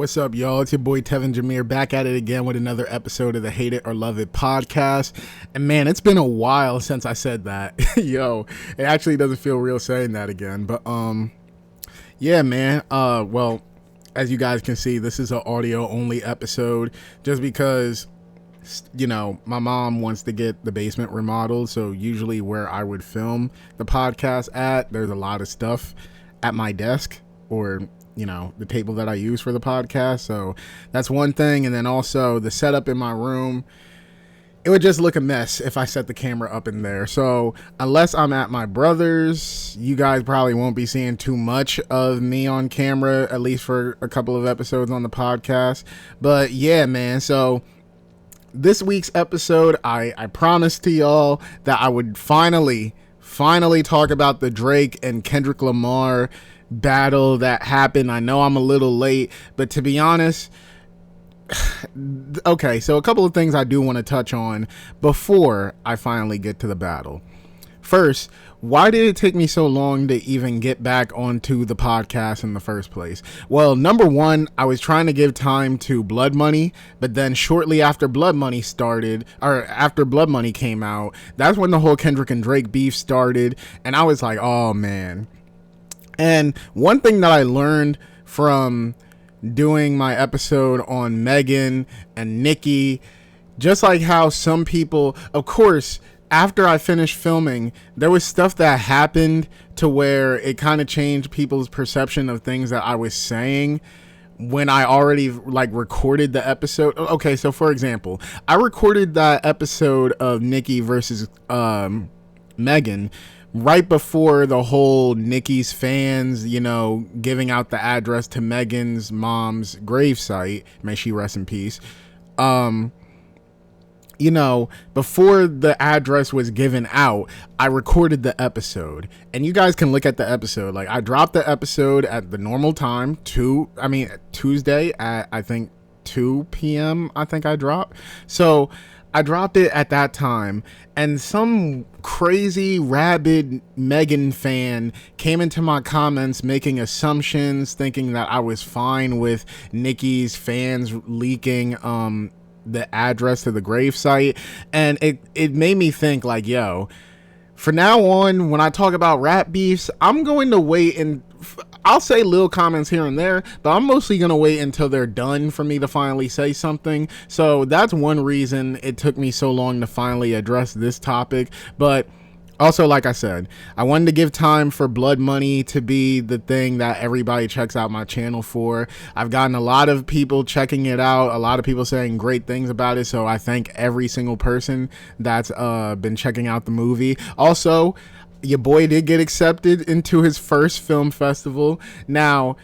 What's up, y'all? It's your boy Tevin Jameer back at it again with another episode of the Hate It or Love It podcast. And man, it's been a while since I said that. Yo, it actually doesn't feel real saying that again. But yeah, man. Well, as you guys can see, this is an audio only episode just because, you know, my mom wants to get the basement remodeled. So usually where I would film the podcast at, there's a lot of stuff at my desk or, you know, the table that I use for the podcast. So that's one thing. And then also the setup in my room, it would just look a mess if I set the camera up in there. So unless I'm at my brother's, you guys probably won't be seeing too much of me on camera, at least for a couple of episodes on the podcast. But yeah, man. So this week's episode, I promised to y'all that I would finally talk about the Drake and Kendrick Lamar battle that happened. I know I'm a little late, but to be honest, okay, so a couple of things I do want to touch on before I finally get to the battle. First, why did it take me so long to even get back onto the podcast in the first place? Well, number one, I was trying to give time to Blood Money, but then shortly after Blood Money started, or after Blood Money came out, that's when the whole Kendrick and Drake beef started, and I was like, oh man. And one thing that I learned from doing my episode on Megan and Nicki, just like how some people, of course, after I finished filming, there was stuff that happened to where it kind of changed people's perception of things that I was saying when I already recorded the episode. Okay, so for example, I recorded that episode of Nicki versus Megan right before the whole Nicki's fans, you know, giving out the address to Megan's mom's gravesite, may she rest in peace. You know, before the address was given out, I recorded the episode, and you guys can look at the episode. Like, I dropped the episode at the normal time, Tuesday at, I think, 2 p.m. I think I dropped. So I dropped it at that time, and some crazy rabid Megan fan came into my comments making assumptions, thinking that I was fine with Nicki's fans leaking the address to the gravesite, and it made me think like, yo, for now on, when I talk about rap beefs, I'm going to wait, and I'll say little comments here and there, but I'm mostly going to wait until they're done for me to finally say something. So that's one reason it took me so long to finally address this topic. But also, like I said, I wanted to give time for Blood Money to be the thing that everybody checks out my channel for. I've gotten a lot of people checking it out, a lot of people saying great things about it, so I thank every single person that's been checking out the movie. Also, your boy did get accepted into his first film festival. Now,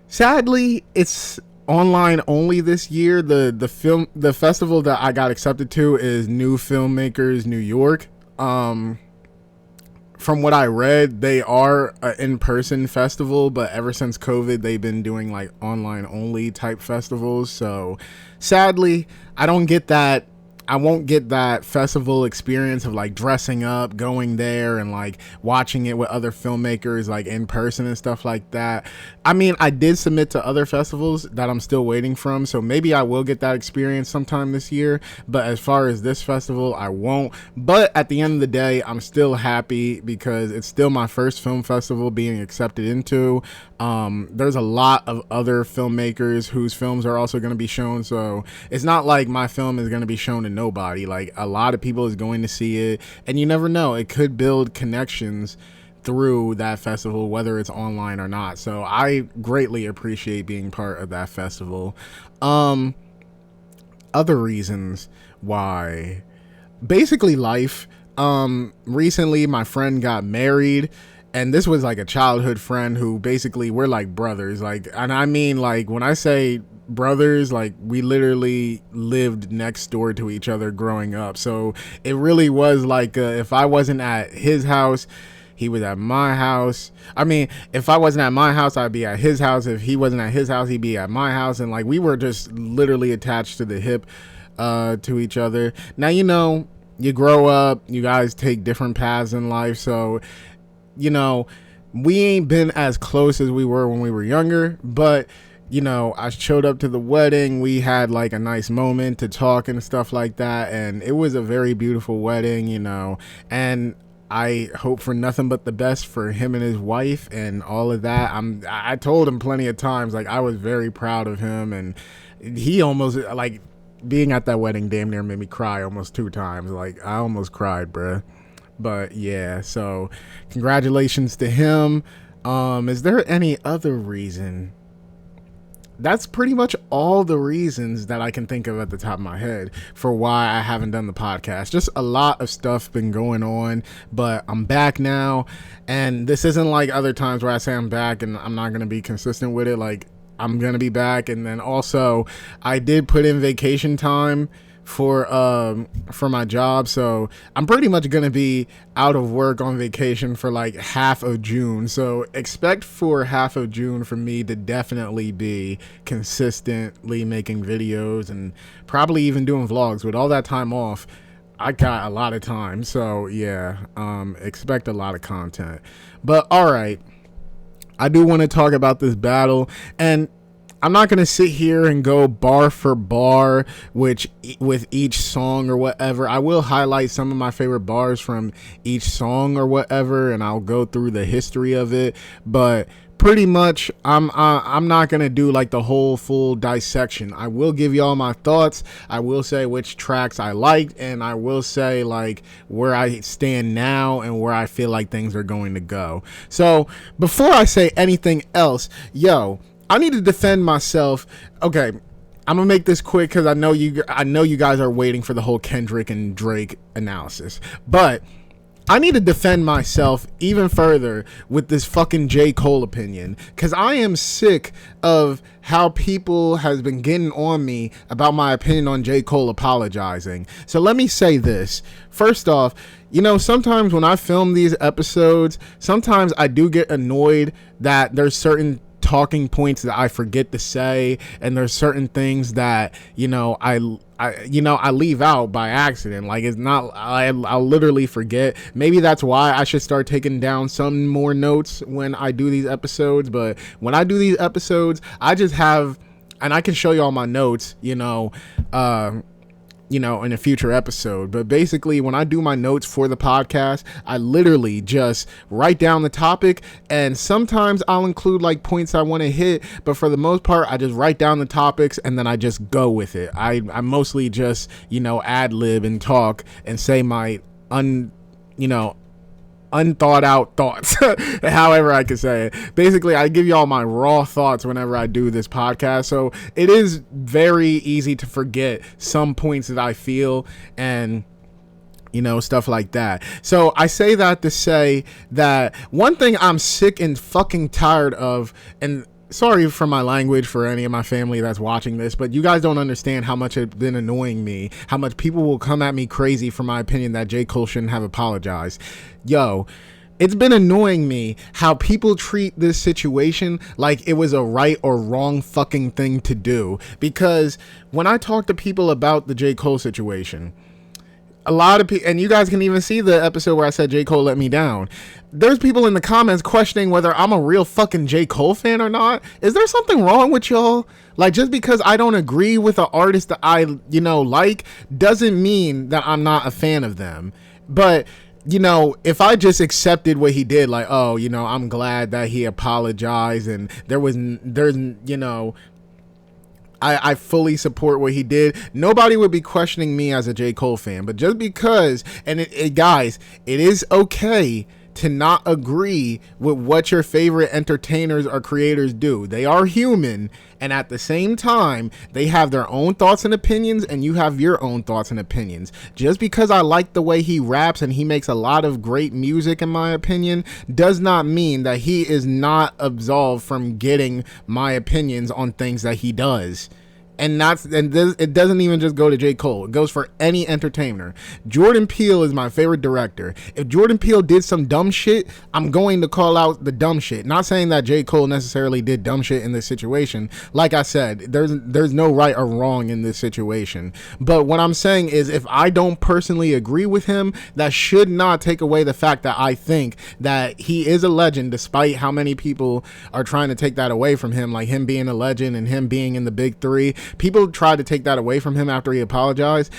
sadly, it's online only this year. The festival that I got accepted to is New Filmmakers New York. From what I read, they are an in-person festival, but ever since COVID, they've been doing like online only type festivals. So sadly, I won't get that festival experience of like dressing up, going there and like watching it with other filmmakers like in person and stuff like that. I mean, I did submit to other festivals that I'm still waiting from, so maybe I will get that experience sometime this year, but as far as this festival, I won't. But at the end of the day, I'm still happy because it's still my first film festival being accepted into. There's a lot of other filmmakers whose films are also going to be shown, so it's not like my film is going to be shown to nobody. Like, a lot of people is going to see it, and you never know, it could build connections through that festival, whether it's online or not. So I greatly appreciate being part of that festival. Other reasons why, basically life. Recently my friend got married, and this was like a childhood friend who basically we're like brothers, like, and I mean, like, when I say brothers, like, we literally lived next door to each other growing up. So it really was like, if I wasn't at his house, he was at my house. I mean, if I wasn't at my house, I'd be at his house. If he wasn't at his house, he'd be at my house. And like, we were just literally attached to the hip to each other. Now, you know, you grow up, you guys take different paths in life. So, you know, we ain't been as close as we were when we were younger, but I showed up to the wedding. We had like a nice moment to talk and stuff like that. And it was a very beautiful wedding, and I hope for nothing but the best for him and his wife and all of that. I told him plenty of times, like, I was very proud of him, and he almost, like, being at that wedding damn near made me cry almost 2 times. Like, I almost cried, bruh. But yeah, so congratulations to him. Is there any other reason? That's pretty much all the reasons that I can think of at the top of my head for why I haven't done the podcast. Just a lot of stuff been going on, but I'm back now, and this isn't like other times where I say I'm back and I'm not going to be consistent with it. Like, I'm going to be back. And then also I did put in vacation time for my job, so I'm pretty much gonna be out of work on vacation for like half of June. So expect for half of June for me to definitely be consistently making videos and probably even doing vlogs. With all that time off, I got a lot of time, so yeah, expect a lot of content. But all right, I do want to talk about this battle, and I'm not going to sit here and go bar for bar with each song or whatever. I will highlight some of my favorite bars from each song or whatever, and I'll go through the history of it. But pretty much, I'm not going to do like the whole full dissection. I will give y'all my thoughts. I will say which tracks I liked, and I will say like where I stand now and where I feel like things are going to go. So before I say anything else, I need to defend myself. Okay, I'm gonna make this quick because I know you guys are waiting for the whole Kendrick and Drake analysis. But I need to defend myself even further with this fucking J. Cole opinion, because I am sick of how people has been getting on me about my opinion on J. Cole apologizing. So let me say this. First off, sometimes when I film these episodes, sometimes I do get annoyed that there's certain talking points that I forget to say, and there's certain things that I leave out by accident. Like, it's not, I'll literally forget. Maybe that's why I should start taking down some more notes when I do these episodes. But when I do these episodes, I just have, and I can show you all my notes, in a future episode. But basically, when I do my notes for the podcast, I literally just write down the topic, and sometimes I'll include like points I want to hit, but for the most part, I just write down the topics and then I just go with it. I mostly just, ad lib and talk and say my unthought out thoughts, however I could say it. Basically, I give y'all my raw thoughts whenever I do this podcast, so it is very easy to forget some points that I feel and stuff like that. So I say that to say that one thing I'm sick and fucking tired of, and sorry for my language for any of my family that's watching this, but you guys don't understand how much it's been annoying me, how much people will come at me crazy for my opinion that J. Cole shouldn't have apologized. It's been annoying me how people treat this situation like it was a right or wrong fucking thing to do. Because when I talk to people about the J. Cole situation, a lot of people, and you guys can even see the episode where I said J. Cole let me down. There's people in the comments questioning whether I'm a real fucking J. Cole fan or not. Is there something wrong with y'all? Like, just because I don't agree with an artist that I, like, doesn't mean that I'm not a fan of them. But if I just accepted what he did, like, oh, I'm glad that he apologized and I fully support what he did, nobody would be questioning me as a J. Cole fan. But just because, and guys, it is okay to not agree with what your favorite entertainers or creators do. They are human, and at the same time, they have their own thoughts and opinions, and you have your own thoughts and opinions. Just because I like the way he raps and he makes a lot of great music, in my opinion, does not mean that he is not absolved from getting my opinions on things that he does. It doesn't even just go to J. Cole. It goes for any entertainer. Jordan Peele is my favorite director. If Jordan Peele did some dumb shit, I'm going to call out the dumb shit. Not saying that J. Cole necessarily did dumb shit in this situation. Like I said, there's no right or wrong in this situation. But what I'm saying is, if I don't personally agree with him, that should not take away the fact that I think that he is a legend, despite how many people are trying to take that away from him, like him being a legend and him being in the big three. People tried to take that away from him after he apologized.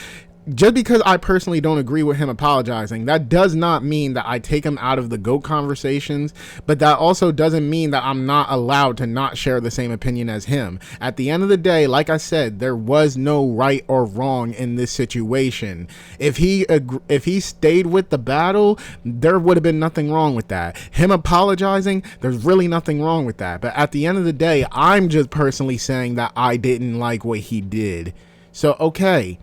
Just because I personally don't agree with him apologizing, that does not mean that I take him out of the GOAT conversations, but that also doesn't mean that I'm not allowed to not share the same opinion as him. At the end of the day, like I said, there was no right or wrong in this situation. If he stayed with the battle, there would have been nothing wrong with that. Him apologizing, there's really nothing wrong with that. But at the end of the day, I'm just personally saying that I didn't like what he did. So, okay.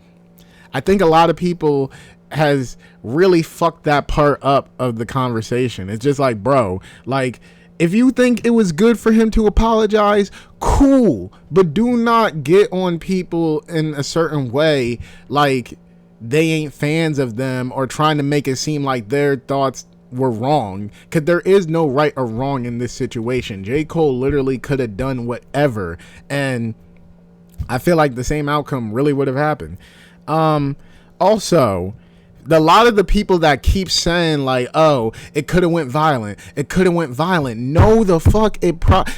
I think a lot of people has really fucked that part up of the conversation. It's just like, bro, like, if you think it was good for him to apologize, cool, but do not get on people in a certain way like they ain't fans of them, or trying to make it seem like their thoughts were wrong, because there is no right or wrong in this situation. J. Cole literally could have done whatever, and I feel like the same outcome really would have happened. Also, a lot of the people that keep saying like, oh, it could have went violent. No, the fuck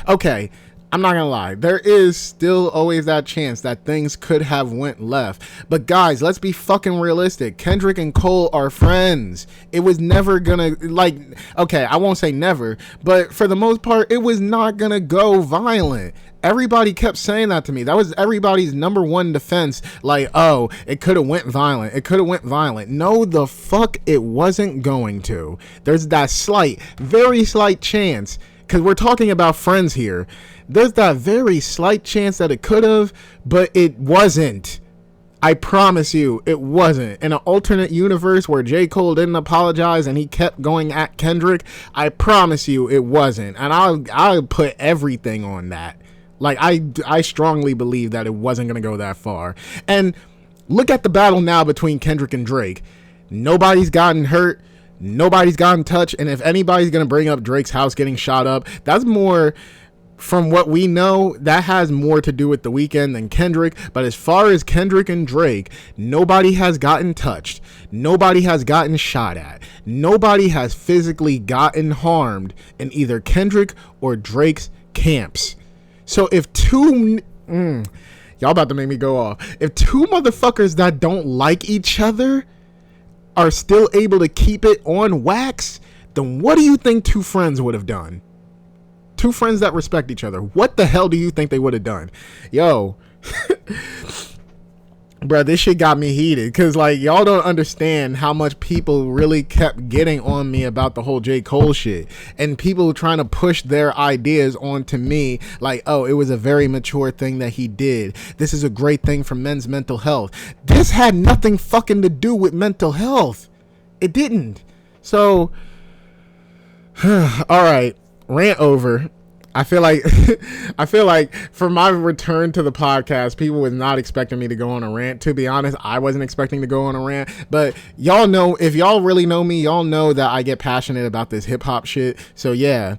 okay. I'm not gonna lie. There is still always that chance that things could have went left. But guys, let's be fucking realistic. Kendrick and Cole are friends. It was never gonna, like, okay, I won't say never, but for the most part, it was not gonna go violent. Everybody kept saying that to me. That was everybody's number one defense. Like, oh, it could have went violent. No, the fuck it wasn't going to. There's that slight, very slight chance, because we're talking about friends here. There's that very slight chance that it could have, but it wasn't. I promise you, it wasn't. In an alternate universe where J. Cole didn't apologize and he kept going at Kendrick, I promise you it wasn't. And I'll put everything on that. Like, I strongly believe that it wasn't going to go that far. And look at the battle now between Kendrick and Drake. Nobody's gotten hurt. Nobody's gotten touched. And if anybody's going to bring up Drake's house getting shot up, that's more, from what we know, that has more to do with The Weeknd than Kendrick. But as far as Kendrick and Drake, nobody has gotten touched. Nobody has gotten shot at. Nobody has physically gotten harmed in either Kendrick or Drake's camps. So if y'all about to make me go off. If two motherfuckers that don't like each other are still able to keep it on wax, then what do you think two friends would have done? Two friends that respect each other. What the hell do you think they would have done? Yo, bro, this shit got me heated, because like, y'all don't understand how much people really kept getting on me about the whole J. Cole shit, and people trying to push their ideas onto me like, oh, it was a very mature thing that he did. This is a great thing for men's mental health. This had nothing fucking to do with mental health. It didn't. So all right, rant over. I feel like for my return to the podcast, people was not expecting me to go on a rant. To be honest, I wasn't expecting to go on a rant, but y'all know, if y'all really know me, y'all know that I get passionate about this hip hop shit. So yeah,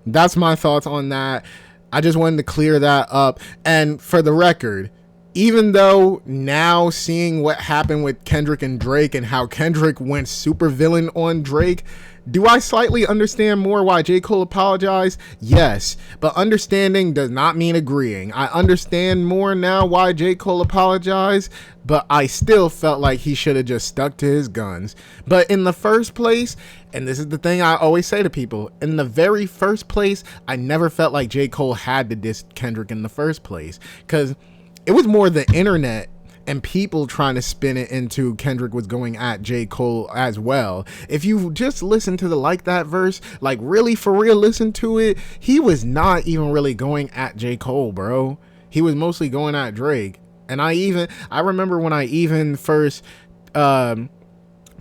that's my thoughts on that. I just wanted to clear that up. And for the record, even though now seeing what happened with Kendrick and Drake and how Kendrick went super villain on Drake, do I slightly understand more why J. Cole apologized? Yes, but understanding does not mean agreeing. I understand more now why J. Cole apologized, but I still felt like he should have just stuck to his guns. But in the first place, and this is the thing I always say to people, in the very first place, I never felt like J. Cole had to diss Kendrick in the first place, because it was more the internet and people trying to spin it into Kendrick was going at J. Cole as well. If you just listen to the Like That verse, like really for real listen to it, he was not even really going at J. Cole, bro. He was mostly going at Drake. And I remember when I even first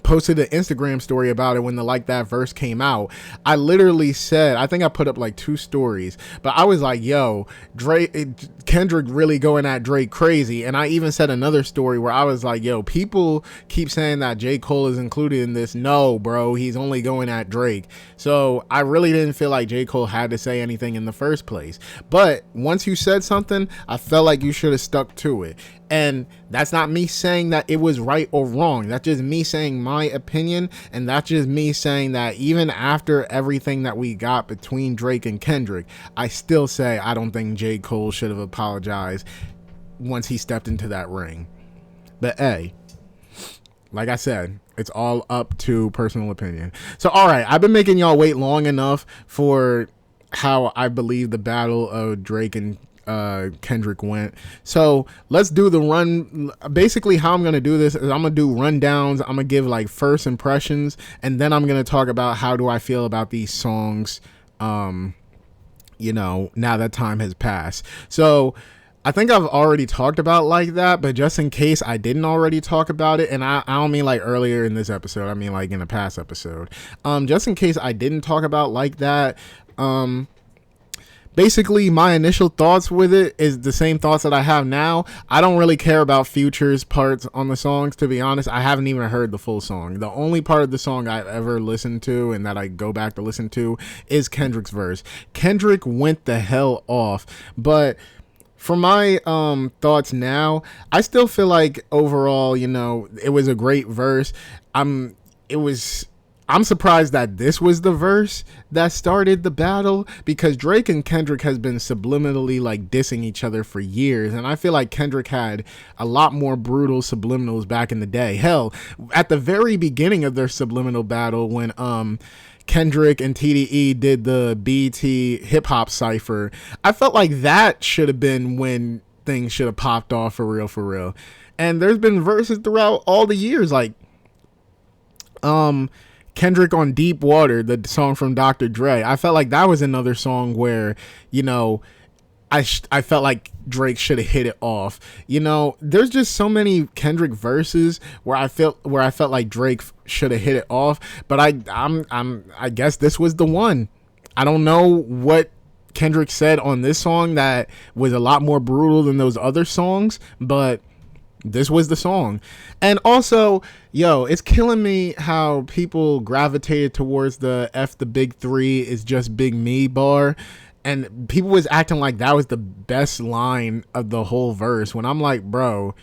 posted an Instagram story about it when the Like That verse came out. I literally said, I think I put up like 2 stories, but I was like, yo, Drake, Kendrick really going at Drake crazy. And I even said another story where I was like, yo, people keep saying that J. Cole is included in this. No, bro, he's only going at Drake. So I really didn't feel like J. Cole had to say anything in the first place. But once you said something, I felt like you should have stuck to it. And that's not me saying that it was right or wrong. That's just me saying my opinion. And that's just me saying that even after everything that we got between Drake and Kendrick, I still say I don't think J. Cole should have apologized once he stepped into that ring. But hey, like I said, it's all up to personal opinion. So, all right, I've been making y'all wait long enough for how I believe the battle of Drake and Kendrick went. So let's do the run. Basically, how I'm gonna do this is I'm gonna do rundowns. I'm gonna give like first impressions, and then I'm gonna talk about how do I feel about these songs, you know, now that time has passed. So I think I've already talked about like that, but just in case I didn't already talk about it, and I don't mean like earlier in this episode, I mean like in a past episode, just in case I didn't talk about like that, basically, my initial thoughts with it is the same thoughts that I have now. I don't really care about Future's parts on the songs, to be honest. I haven't even heard the full song. The only part of the song I've ever listened to and that I go back to listen to is Kendrick's verse. Kendrick went the hell off, but for my thoughts now, I still feel like overall, you know, it was a great verse. I'm surprised that this was the verse that started the battle, because Drake and Kendrick has been subliminally like dissing each other for years, and I feel like Kendrick had a lot more brutal subliminals back in the day. Hell, at the very beginning of their subliminal battle, when Kendrick and TDE did the BT hip hop cipher, I felt like that should have been when things should have popped off for real. And there's been verses throughout all the years, like Kendrick on Deep Water, the song from Dr. Dre. I felt like that was another song where, you know, I felt like Drake should have hit it off. You know, there's just so many Kendrick verses where I felt like Drake should have hit it off, but I guess this was the one. I don't know what Kendrick said on this song that was a lot more brutal than those other songs, but this was the song. And also, yo, it's killing me how people gravitated towards the F the big three is just big me bar. And people was acting like that was the best line of the whole verse, when I'm like, bro,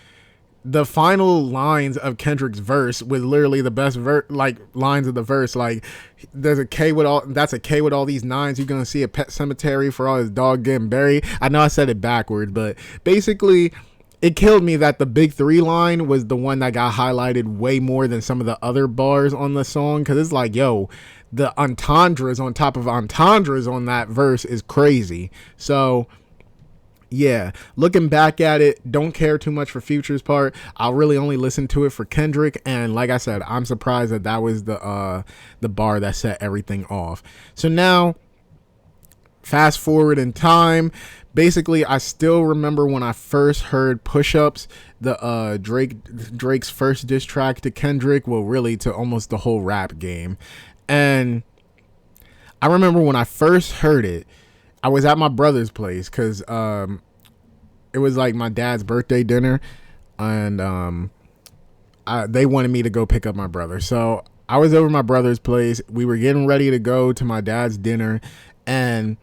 the final lines of Kendrick's verse was literally the best lines of the verse. Like, there's a K with all these nines. You're gonna see a pet cemetery for all his dog getting buried. I know I said it backwards, but basically it killed me that the big three line was the one that got highlighted way more than some of the other bars on the song. Cause it's like, yo, the entendres on top of entendres on that verse is crazy. So yeah, looking back at it, don't care too much for Future's part. I'll really only listen to it for Kendrick. And like I said, I'm surprised that was the bar that set everything off. So now, fast forward in time. Basically, I still remember when I first heard Push-Ups, the Drake's first diss track to Kendrick, well, really to almost the whole rap game. And I remember when I first heard it, I was at my brother's place because it was like my dad's birthday dinner, and they wanted me to go pick up my brother. So I was over at my brother's place. We were getting ready to go to my dad's dinner, and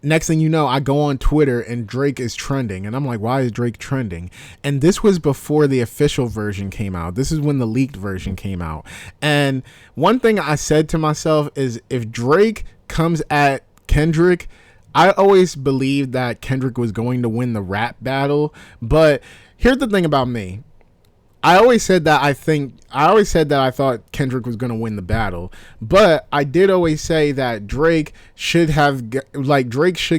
next thing you know, I go on Twitter and Drake is trending. And I'm like, why is Drake trending? And this was before the official version came out. This is when the leaked version came out. And one thing I said to myself is, if Drake comes at Kendrick, I always believed that Kendrick was going to win the rap battle. But here's the thing about me. I always said that I thought Kendrick was going to win the battle, but I did always say that Drake should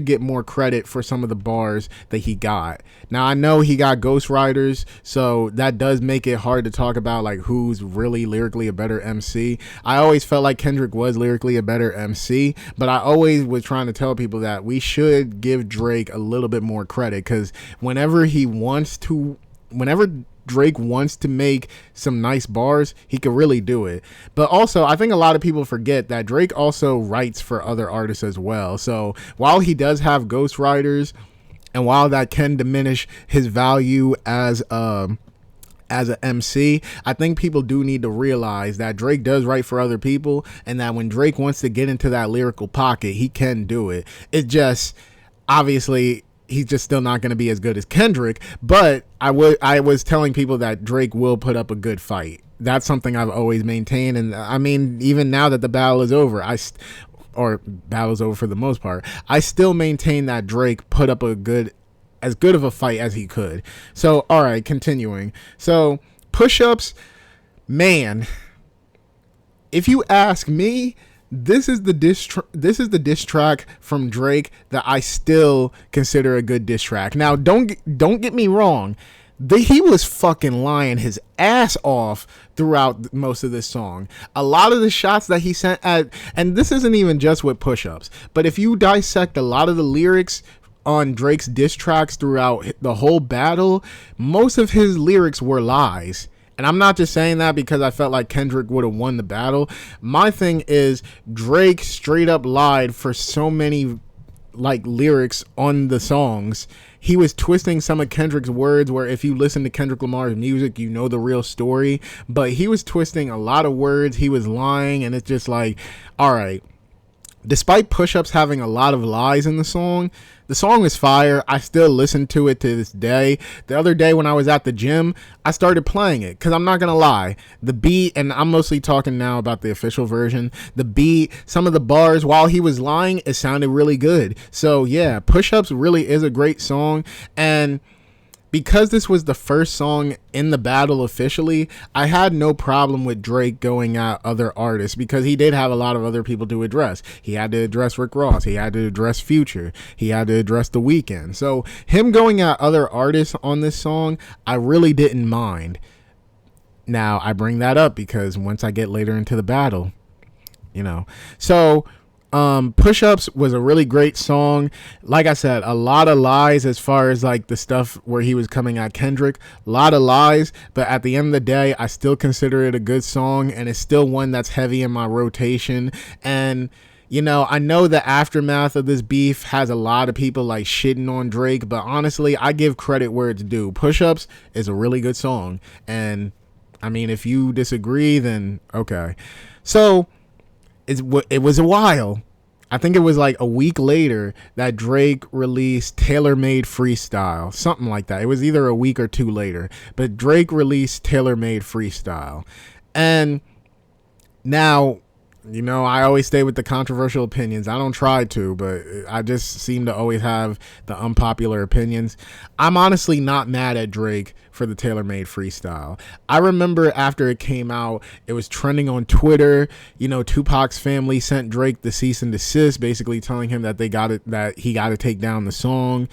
get more credit for some of the bars that he got. Now, I know he got ghostwriters, so that does make it hard to talk about like who's really lyrically a better MC. I always felt like Kendrick was lyrically a better MC, but I always was trying to tell people that we should give Drake a little bit more credit, because whenever Drake wants to make some nice bars, he could really do it. But also, I think a lot of people forget that Drake also writes for other artists as well. So while he does have ghostwriters And while that can diminish his value as an MC, I think people do need to realize that Drake does write for other people, and that when Drake wants to get into that lyrical pocket, he can do it. It just, obviously, he's just still not going to be as good as Kendrick, but I was telling people that Drake will put up a good fight. That's something I've always maintained, and I mean, even now that the battle is over, or battle's over for the most part, I still maintain that Drake put up as good of a fight as he could. So, all right, continuing. So, Push-Ups, man, if you ask me, this is the diss track from Drake that I still consider a good diss track. Now, don't get me wrong. He was fucking lying his ass off throughout most of this song. A lot of the shots that he sent at, and this isn't even just with Push-Ups, but if you dissect a lot of the lyrics on Drake's diss tracks throughout the whole battle, most of his lyrics were lies. And I'm not just saying that because I felt like Kendrick would have won the battle. My thing is, Drake straight up lied for so many like lyrics on the songs. He was twisting some of Kendrick's words, where if you listen to Kendrick Lamar's music, you know the real story, but he was twisting a lot of words. He was lying, and it's just like, all right. Despite Push-Ups having a lot of lies in the song is fire. I still listen to it to this day. The other day when I was at the gym, I started playing it because I'm not going to lie. The beat, and I'm mostly talking now about the official version, the beat, some of the bars, while he was lying, it sounded really good. So yeah, Push-Ups really is a great song. And because this was the first song in the battle officially, I had no problem with Drake going at other artists because he did have a lot of other people to address. He had to address Rick Ross. He had to address Future. He had to address The Weeknd. So him going at other artists on this song, I really didn't mind. Now, I bring that up because once I get later into the battle, So Push-Ups was a really great song. Like I said, a lot of lies as far as like the stuff where he was coming at Kendrick. A lot of lies, but at the end of the day, I still consider it a good song, and it's still one that's heavy in my rotation. And I know the aftermath of this beef has a lot of people like shitting on Drake, but honestly, I give credit where it's due. Push-Ups is a really good song, and I mean, if you disagree, then okay. So it was a while. I think it was like a week later that Drake released Tailor Made Freestyle, something like that. It was either a week or two later, but Drake released Tailor Made Freestyle. And now, I always stay with the controversial opinions. I don't try to, but I just seem to always have the unpopular opinions. I'm honestly not mad at Drake for the Tailor Made Freestyle. I remember after it came out, it was trending on Twitter. Tupac's family sent Drake the cease and desist, basically telling him that he got to take down the song.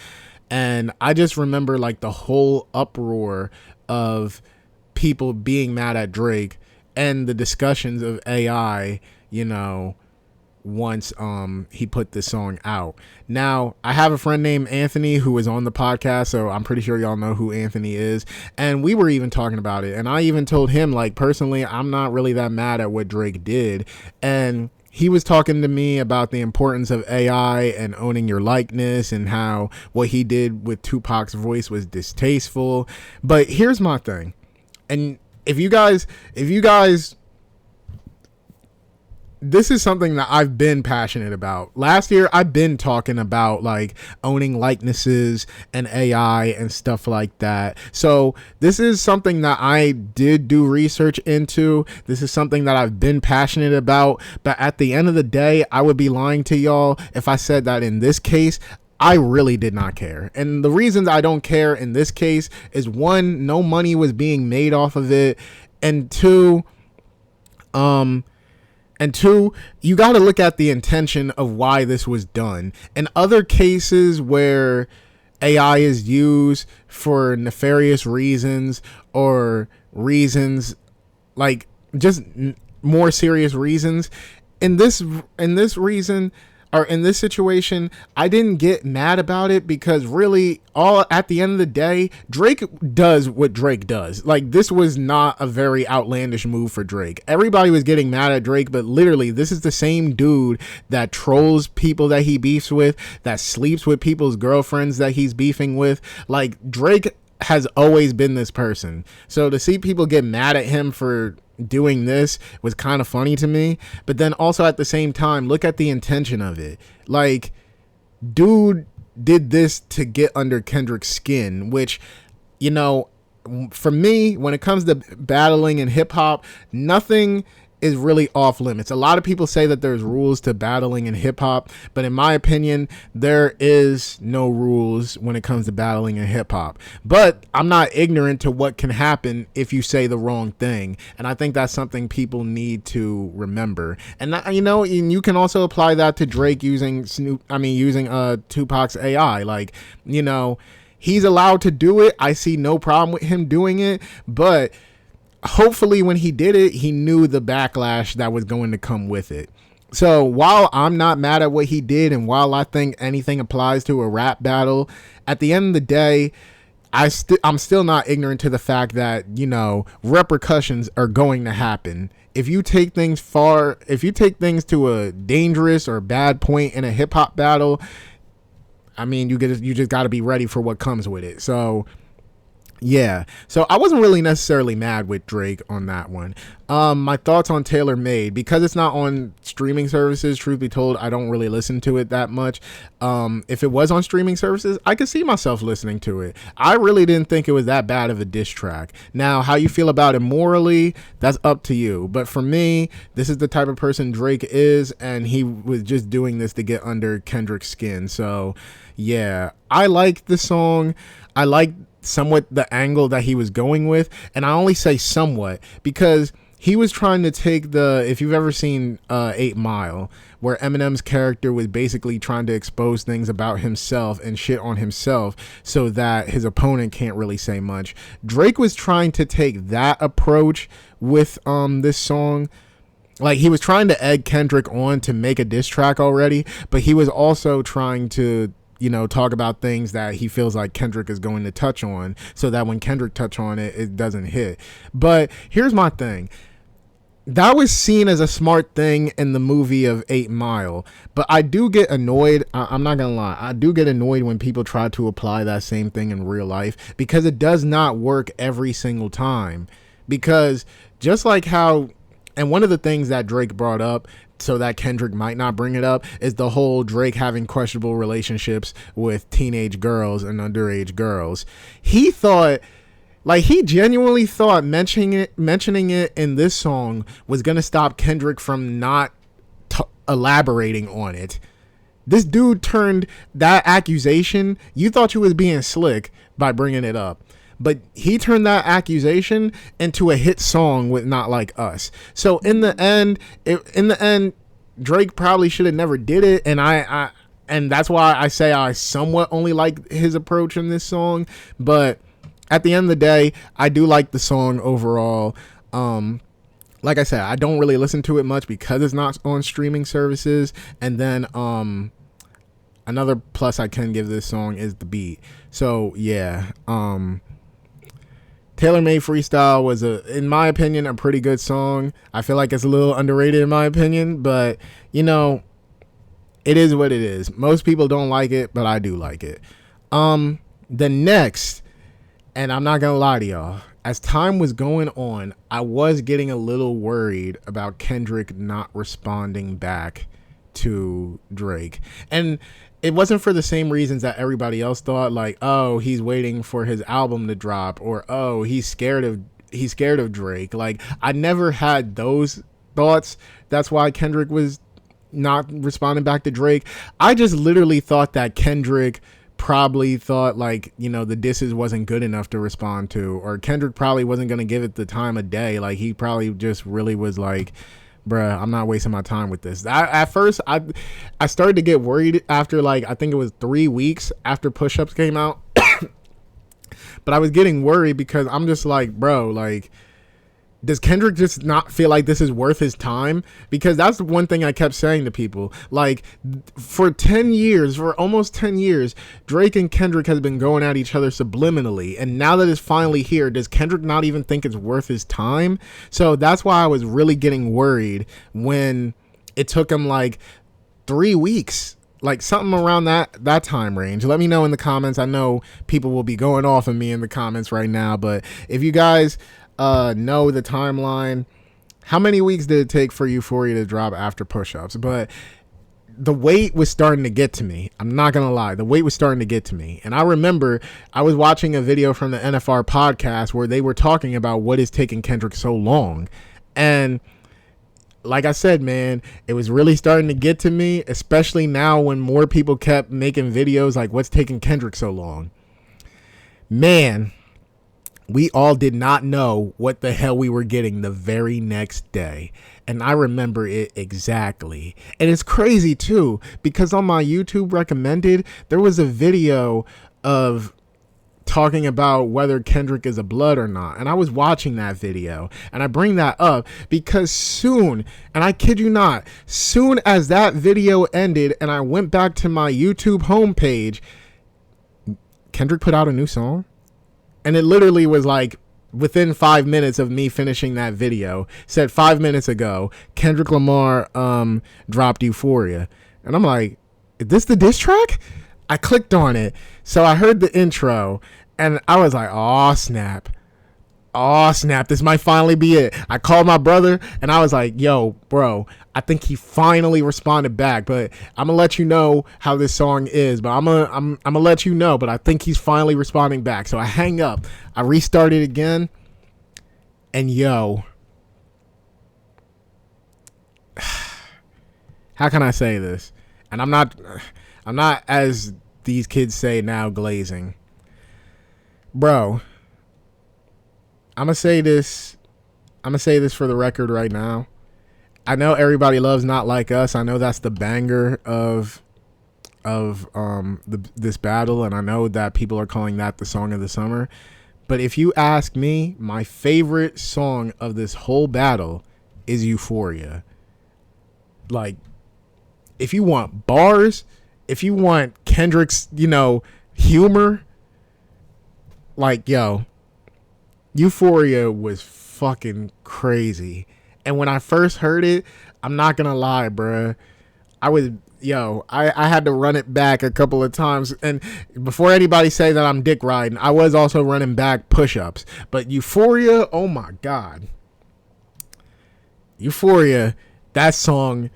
And I just remember like the whole uproar of people being mad at Drake and the discussions of AI, once he put this song out. Now, I have a friend named Anthony who was on the podcast, so I'm pretty sure y'all know who Anthony is, and we were even talking about it, and I even told him, like, personally, I'm not really that mad at what Drake did, and he was talking to me about the importance of AI and owning your likeness, and how what he did with Tupac's voice was distasteful. But here's my thing, and if you guys, this is something that I've been passionate about. Last year, I've been talking about like owning likenesses and AI and stuff like that. So this is something that I did do research into. This is something that I've been passionate about. But at the end of the day, I would be lying to y'all if I said that in this case, I really did not care. And the reasons I don't care in this case is, one, no money was being made off of it. And two, you got to look at the intention of why this was done. In other cases where AI is used for nefarious reasons, or reasons like just more serious reasons, in this reason, or in this situation, I didn't get mad about it because really, all at the end of the day, Drake does what Drake does. Like, this was not a very outlandish move for Drake. Everybody was getting mad at Drake, but literally, this is the same dude that trolls people that he beefs with, that sleeps with people's girlfriends that he's beefing with. Like, Drake has always been this person. So to see people get mad at him for doing this was kind of funny to me. But then also at the same time, look at the intention of it. Like, dude did this to get under Kendrick's skin, which, you know, for me, when it comes to battling in hip hop, nothing is really off limits. A lot of people say that there's rules to battling in hip hop, but in my opinion, there is no rules when it comes to battling in hip hop. But I'm not ignorant to what can happen if you say the wrong thing, and I think that's something people need to remember. And that, you know, and you can also apply that to Drake using Tupac's AI. Like, you know, he's allowed to do it. I see no problem with him doing it, but hopefully when he did it, he knew the backlash that was going to come with it. So while I'm not mad at what he did, and while I think anything applies to a rap battle, at the end of the day, I'm still not ignorant to the fact that, you know, repercussions are going to happen. If you take things to a dangerous or bad point in a hip hop battle, I mean, you just got to be ready for what comes with it. So yeah, so I wasn't really necessarily mad with Drake on that one. My thoughts on Tailor Made, because it's not on streaming services, truth be told, I don't really listen to it that much. If it was on streaming services, I could see myself listening to it. I really didn't think it was that bad of a diss track. Now, how you feel about it morally, that's up to you. But for me, this is the type of person Drake is, and he was just doing this to get under Kendrick's skin. So yeah, I like the song. I like somewhat the angle that he was going with, and I only say somewhat because he was trying to take if you've ever seen 8 Mile, where Eminem's character was basically trying to expose things about himself and shit on himself so that his opponent can't really say much. Drake was trying to take that approach with this song. Like, he was trying to egg Kendrick on to make a diss track already, but he was also trying to, you know, talk about things that he feels like Kendrick is going to touch on, so that when Kendrick touch on it, it doesn't hit. But here's my thing. That was seen as a smart thing in the movie of 8 Mile, but I do get annoyed. I'm not gonna lie. I do get annoyed when people try to apply that same thing in real life, because it does not work every single time. Because just like how, and one of the things that Drake brought up, so that Kendrick might not bring it up, is the whole Drake having questionable relationships with teenage girls and underage girls. He thought, like, he genuinely thought mentioning it in this song was going to stop Kendrick from not elaborating on it. This dude turned that accusation, you thought you was being slick by bringing it up, but he turned that accusation into a hit song with Not Like Us. So in the end, Drake probably should have never did it, and and that's why I say I somewhat only like his approach in this song. But at the end of the day, I do like the song overall. Like I said, I don't really listen to it much because it's not on streaming services. And then another plus I can give this song is the beat. So yeah, Tailor Made Freestyle was, in my opinion, a pretty good song. I feel like it's a little underrated in my opinion, but you know, it is what it is. Most people don't like it, but I do like it. The next, and I'm not gonna lie to y'all, as time was going on, I was getting a little worried about Kendrick not responding back to Drake. And it wasn't for the same reasons that everybody else thought, like, oh, he's waiting for his album to drop, or oh, he's scared of Drake. Like, I never had those thoughts. That's why Kendrick was not responding back to Drake. I just literally thought that Kendrick probably thought, like, you know, the disses wasn't good enough to respond to, or Kendrick probably wasn't going to give it the time of day. Like, he probably just really was like, bruh, I'm not wasting my time with this. At first, I started to get worried after, like, I think it was 3 weeks after Push-Ups came out. But I was getting worried because I'm just like, bro, like, does Kendrick just not feel like this is worth his time? Because that's the one thing I kept saying to people. Like, for 10 years, for almost 10 years, Drake and Kendrick has been going at each other subliminally. And now that it's finally here, does Kendrick not even think it's worth his time? So that's why I was really getting worried when it took him like 3 weeks. Like something around that time range. Let me know in the comments. I know people will be going off of me in the comments right now. But if you guys know the timeline, how many weeks did it take for Euphoria to drop after Push-Ups? But the weight was starting to get to me. I'm not gonna lie, the weight was starting to get to me. And I remember I was watching a video from the NFR podcast where they were talking about what is taking Kendrick so long. And like I said, man, it was really starting to get to me, especially now when more people kept making videos like, what's taking Kendrick so long? Man, we all did not know what the hell we were getting the very next day. And I remember it exactly. And it's crazy too, because on my YouTube recommended, there was a video of talking about whether Kendrick is a blood or not. And I was watching that video, and I bring that up because soon, and I kid you not, soon as that video ended and I went back to my YouTube homepage, Kendrick put out a new song. And it literally was like within 5 minutes of me finishing that video, said 5 minutes ago, Kendrick Lamar dropped Euphoria. And I'm like, is this the diss track? I clicked on it. So I heard the intro and I was like, oh snap. Oh snap, this might finally be it. I called my brother and I was like, yo, bro, I think he finally responded back, but I'm gonna let you know how this song is, but I'm gonna let you know, but I think he's finally responding back. So I hang up, I restart it again, and yo, how can I say this? And I'm not, as these kids say now, glazing. Bro, I'm going to say this for the record right now. I know everybody loves Not Like Us. I know that's the banger of this battle, and I know that people are calling that the song of the summer. But if you ask me, my favorite song of this whole battle is Euphoria. Like, if you want bars, if you want Kendrick's, humor, like, yo, Euphoria was fucking crazy. And when I first heard it, I'm not gonna lie, bruh, I had to run it back a couple of times. And before anybody say that I'm dick riding, I was also running back Push-Ups. But Euphoria, oh my God. Euphoria, that song.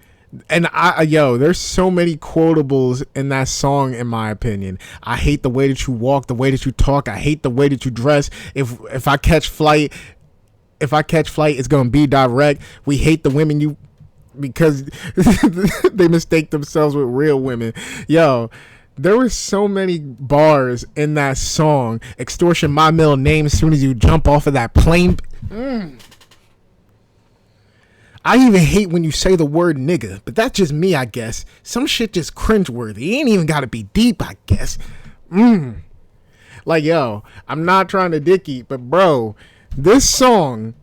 And there's so many quotables in that song, in my opinion. I hate the way that you walk, the way that you talk. I hate the way that you dress. If I catch flight, it's gonna be direct. We hate the women because they mistake themselves with real women. Yo, there were so many bars in that song. Extortion my middle name as soon as you jump off of that plane. I even hate when you say the word nigga, but that's just me, I guess. Some shit just cringeworthy. It ain't even gotta be deep, I guess. Like, yo, I'm not trying to dick eat, but bro, this song,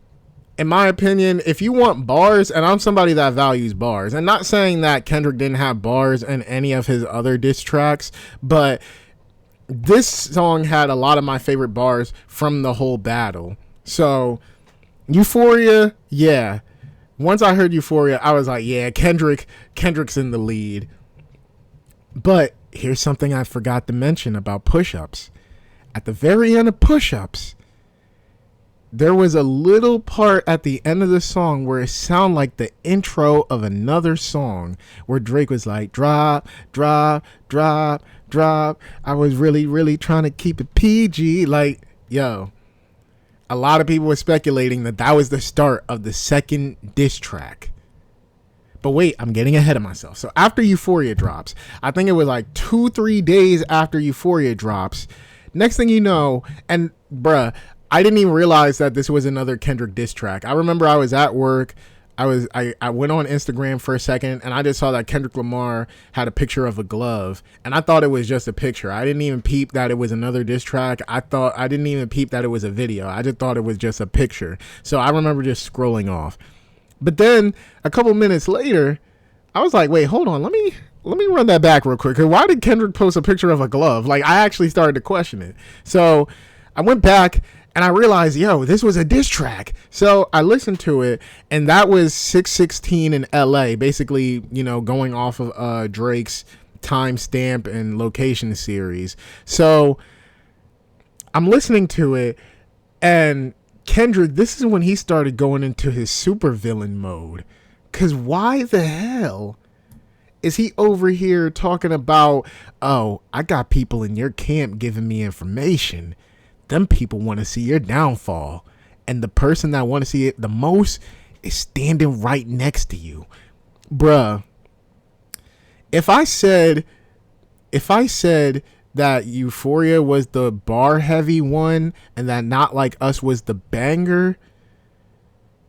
in my opinion, if you want bars, and I'm somebody that values bars, and not saying that Kendrick didn't have bars in any of his other diss tracks, but this song had a lot of my favorite bars from the whole battle. So, Euphoria, yeah. Once I heard Euphoria, I was like, yeah, Kendrick's in the lead. But here's something I forgot to mention about Push-Ups. At the very end of Push-Ups, there was a little part at the end of the song where it sounded like the intro of another song where Drake was like, drop, drop, drop, drop. I was really, really trying to keep it PG. Like, yo. A lot of people were speculating that was the start of the second diss track. But wait, I'm getting ahead of myself. So after Euphoria drops, I think it was like 2-3 days after Euphoria drops, next thing you know, and bruh, I didn't even realize that this was another Kendrick diss track. I remember I was at work. I went on Instagram for a second and I just saw that Kendrick Lamar had a picture of a glove, and I thought it was just a picture. I didn't even peep that it was another diss track. I didn't even peep that it was a video. I just thought it was just a picture. So I remember just scrolling off. But then a couple minutes later, I was like, wait, hold on, let me run that back real quick. 'Cause why did Kendrick post a picture of a glove? Like, I actually started to question it. So I went back and I realized, yo, this was a diss track. So I listened to it, and that was 616 in LA, basically, you know, going off of Drake's timestamp and location series. So I'm listening to it, and Kendrick, this is when he started going into his supervillain mode. 'Cause why the hell is he over here talking about, oh, I got people in your camp giving me information. Them people want to see your downfall. And the person that want to see it the most is standing right next to you. Bruh. If I said that Euphoria was the bar heavy one and that Not Like Us was the banger,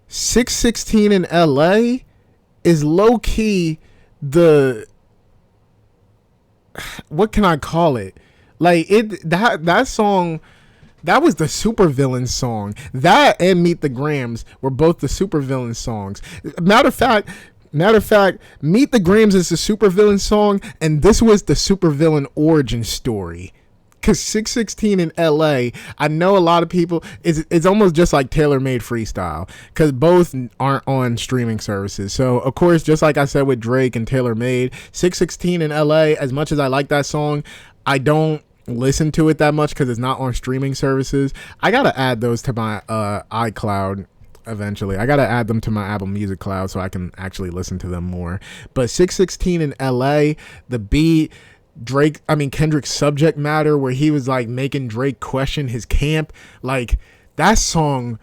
616 in LA is low key the, what can I call it? Like, that song, that was the supervillain song. That and Meet the Grams were both the supervillain songs. Matter of fact, Meet the Grams is the supervillain song, and this was the supervillain origin story. Because 616 in LA, I know a lot of people, it's almost just like tailor-made freestyle, because both aren't on streaming services. So, of course, just like I said with Drake and tailor-made, 616 in LA, as much as I like that song, I don't listen to it that much because it's not on streaming services. I got to add those to my iCloud eventually. I got to add them to my Apple Music Cloud so I can actually listen to them more. But 616 in LA, the beat, Kendrick's subject matter where he was like making Drake question his camp, like, that song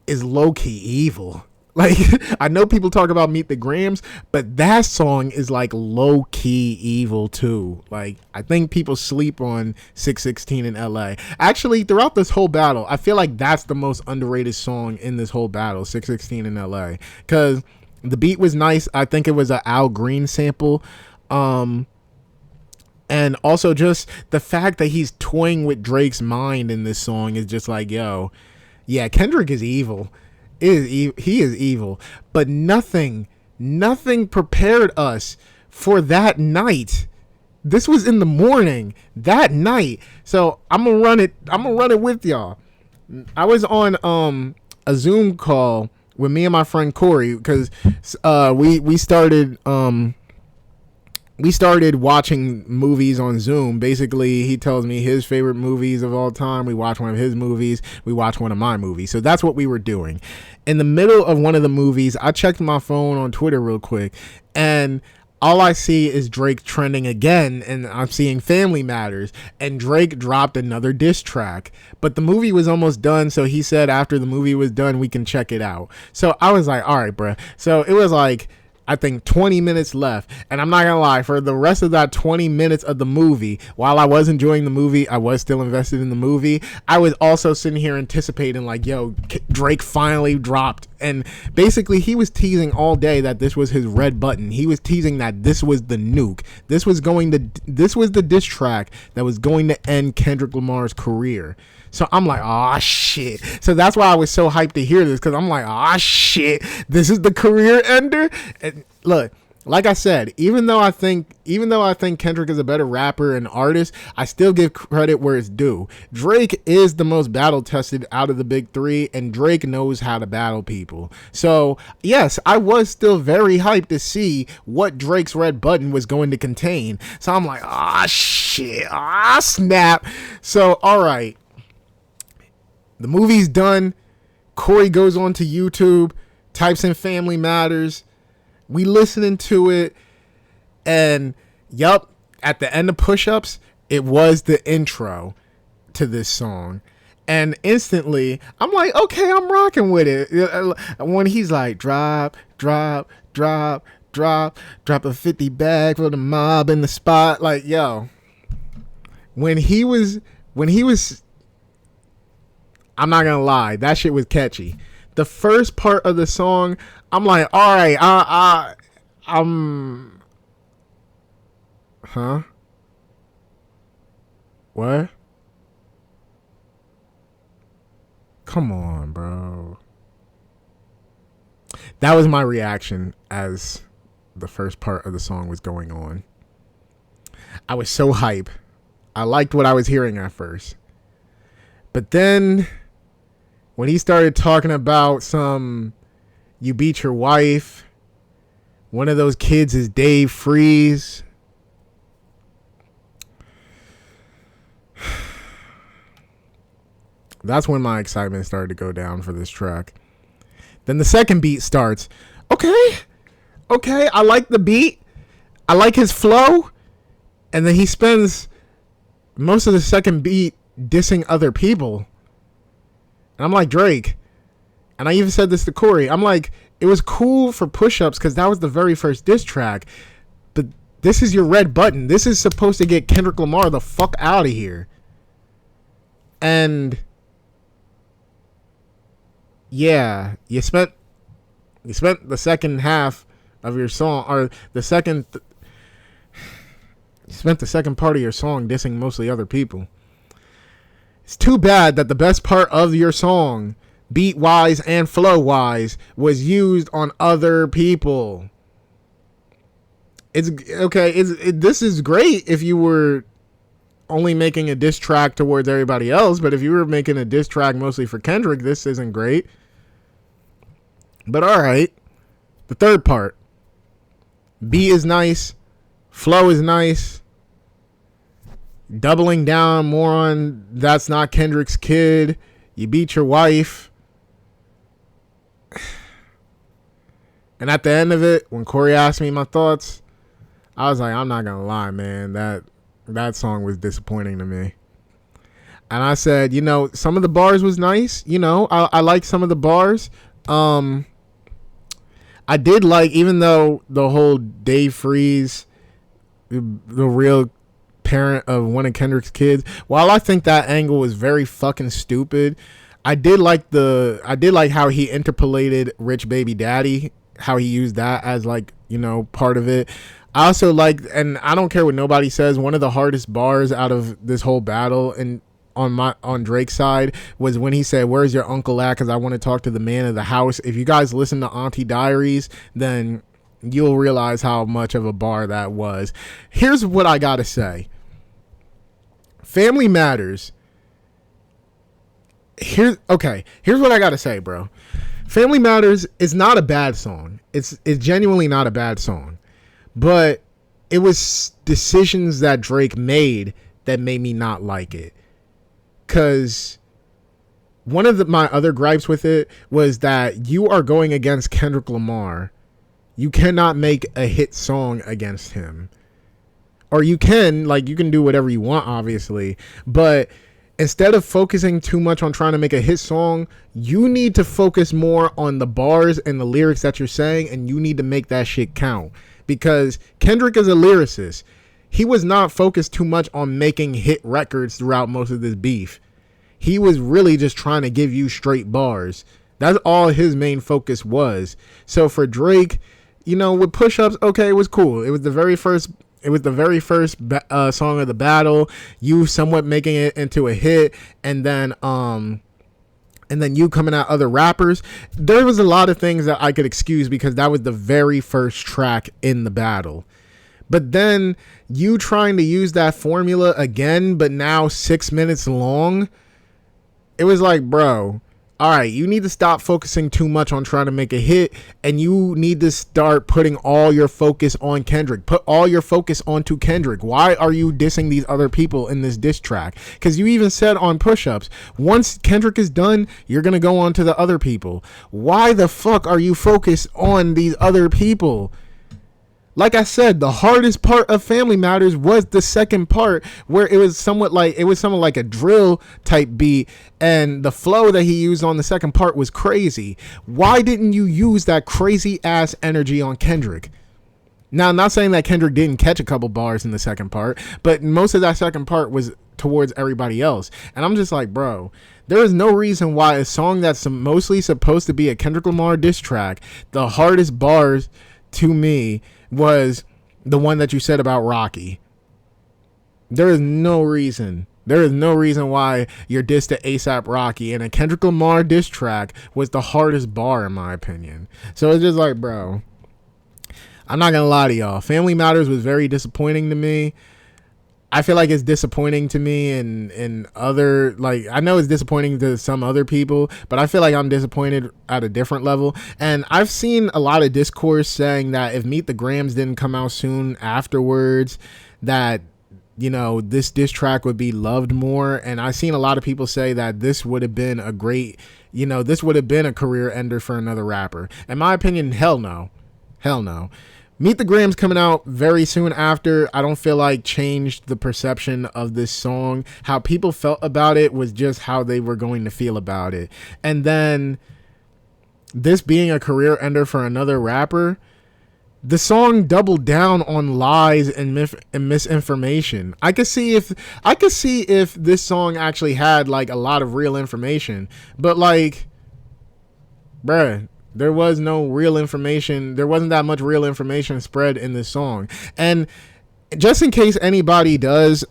is low-key evil. Like, I know people talk about Meet the Grams, but that song is like low-key evil too. Like, I think people sleep on 616 in LA. Actually, throughout this whole battle, I feel like that's the most underrated song in this whole battle, 616 in LA, because the beat was nice. I think it was an Al Green sample. And also just the fact that he's toying with Drake's mind in this song is just like, yo, yeah, Kendrick is evil. He is evil. But nothing prepared us for that night. This was in the morning, that night. So I'm gonna run it with y'all. I was on a Zoom call with me and my friend Corey because we started watching movies on Zoom. Basically, he tells me his favorite movies of all time. We watch one of his movies. We watch one of my movies. So that's what we were doing. In the middle of one of the movies, I checked my phone on Twitter real quick, and all I see is Drake trending again, and I'm seeing Family Matters, and Drake dropped another diss track. But the movie was almost done, so he said after the movie was done, we can check it out. So I was like, all right, bruh. So it was like, I think 20 minutes left, and I'm not gonna lie, for the rest of that 20 minutes of the movie, while I was enjoying the movie, I was still invested in the movie. I was also sitting here anticipating like, yo, Drake finally dropped, and basically he was teasing all day that this was his red button. He was teasing that this was the nuke. This was the diss track that was going to end Kendrick Lamar's career. So I'm like, oh shit. So that's why I was so hyped to hear this, because I'm like, oh shit, this is the career ender. And look, like I said, even though I think Kendrick is a better rapper and artist, I still give credit where it's due. Drake is the most battle tested out of the big three, and Drake knows how to battle people. So yes, I was still very hyped to see what Drake's red button was going to contain. So I'm like, ah shit, ah snap. So all right. The movie's done. Corey goes on to YouTube, types in Family Matters. We listening to it, and yup, at the end of Push-Ups, it was the intro to this song. And instantly, I'm like, okay, I'm rocking with it. When he's like, drop a 50 bag for the mob in the spot. Like, yo, when he was, I'm not gonna lie, that shit was catchy. the first part of the song, I'm like, all right, huh? What? Come on, bro. That was my reaction as the first part of the song was going on. I was so hype. I liked what I was hearing at first. But then when he started talking about you beat your wife, one of those kids is Dave Freeze. That's when my excitement started to go down for this track. Then the second beat starts. Okay, I like the beat. I like his flow. And then he spends most of the second beat dissing other people. And I'm like, Drake. And I even said this to Corey. I'm like, it was cool for Push-Ups because that was the very first diss track. But this is your red button. This is supposed to get Kendrick Lamar the fuck out of here. And yeah, you spent the second half of your song, or you spent the second part of your song dissing mostly other people. It's too bad that the best part of your song, beat wise and flow wise, was used on other people. It's okay. This is great if you were only making a diss track towards everybody else, but if you were making a diss track mostly for Kendrick, this isn't great. But all right, the third part, beat is nice, flow is nice, doubling down more on that's not Kendrick's kid, you beat your wife. And at the end of it, when Corey asked me my thoughts, I was like, I'm not gonna lie, man, that song was disappointing to me. And I said, some of the bars was nice. I like some of the bars. I did like, even though the whole Dave Freeze, the real parent of one of Kendrick's kids, while I think that angle was very fucking stupid, I did like how he interpolated Rich Baby Daddy, how he used that as part of it. I also like, and I don't care what nobody says, one of the hardest bars out of this whole battle and on Drake's side was when he said, "Where's your uncle at? Because I want to talk to the man of the house." If you guys listen to Auntie Diaries, then you'll realize how much of a bar that was. Here's what I gotta say. Family Matters. Here's what I gotta say, bro. Family Matters is not a bad song. It's genuinely not a bad song. But it was decisions that Drake made that made me not like it. Because one of my other gripes with it was that you are going against Kendrick Lamar. You cannot make a hit song against him. Or you can do whatever you want, obviously. But instead of focusing too much on trying to make a hit song, you need to focus more on the bars and the lyrics that you're saying, and you need to make that shit count. Because Kendrick is a lyricist. He was not focused too much on making hit records throughout most of this beef. He was really just trying to give you straight bars. That's all his main focus was. So for Drake, with Push-Ups, okay, it was cool. It was the very first song of the battle. You somewhat making it into a hit, and then you coming at other rappers. There was a lot of things that I could excuse because that was the very first track in the battle. But then you trying to use that formula again, but now 6 minutes long. It was like, bro, all right, you need to stop focusing too much on trying to make a hit, and you need to start putting all your focus on Kendrick. Put all your focus onto Kendrick. Why are you dissing these other people in this diss track? Because you even said on Push-Ups, once Kendrick is done, you're going to go on to the other people. Why the fuck are you focused on these other people? Like I said, the hardest part of Family Matters was the second part, where it was somewhat like a drill type beat, and the flow that he used on the second part was crazy. Why didn't you use that crazy ass energy on Kendrick? Now, I'm not saying that Kendrick didn't catch a couple bars in the second part, but most of that second part was towards everybody else. And I'm just like, bro, there is no reason why a song that's mostly supposed to be a Kendrick Lamar diss track, the hardest bars to me was the one that you said about Rocky. There is no reason. There is no reason why your diss to A$AP Rocky and a Kendrick Lamar diss track was the hardest bar, in my opinion. So it's just like, bro, I'm not going to lie to y'all. Family Matters was very disappointing to me. I feel like it's disappointing to me and other, like, I know it's disappointing to some other people, but I feel like I'm disappointed at a different level. And I've seen a lot of discourse saying that if Meet the Grams didn't come out soon afterwards, that, you know, this diss track would be loved more. And I've seen a lot of people say that this would have been a great, you know, this would have been a career ender for another rapper. In my opinion, hell no. Hell no. Meet the Grams coming out very soon after, I don't feel like changed the perception of this song. How people felt about it was just how they were going to feel about it. And then this being a career ender for another rapper, the song doubled down on lies and misinformation. I could see if this song actually had like a lot of real information, but like, bruh, there was no real information. There wasn't that much real information spread in this song. And just in case anybody does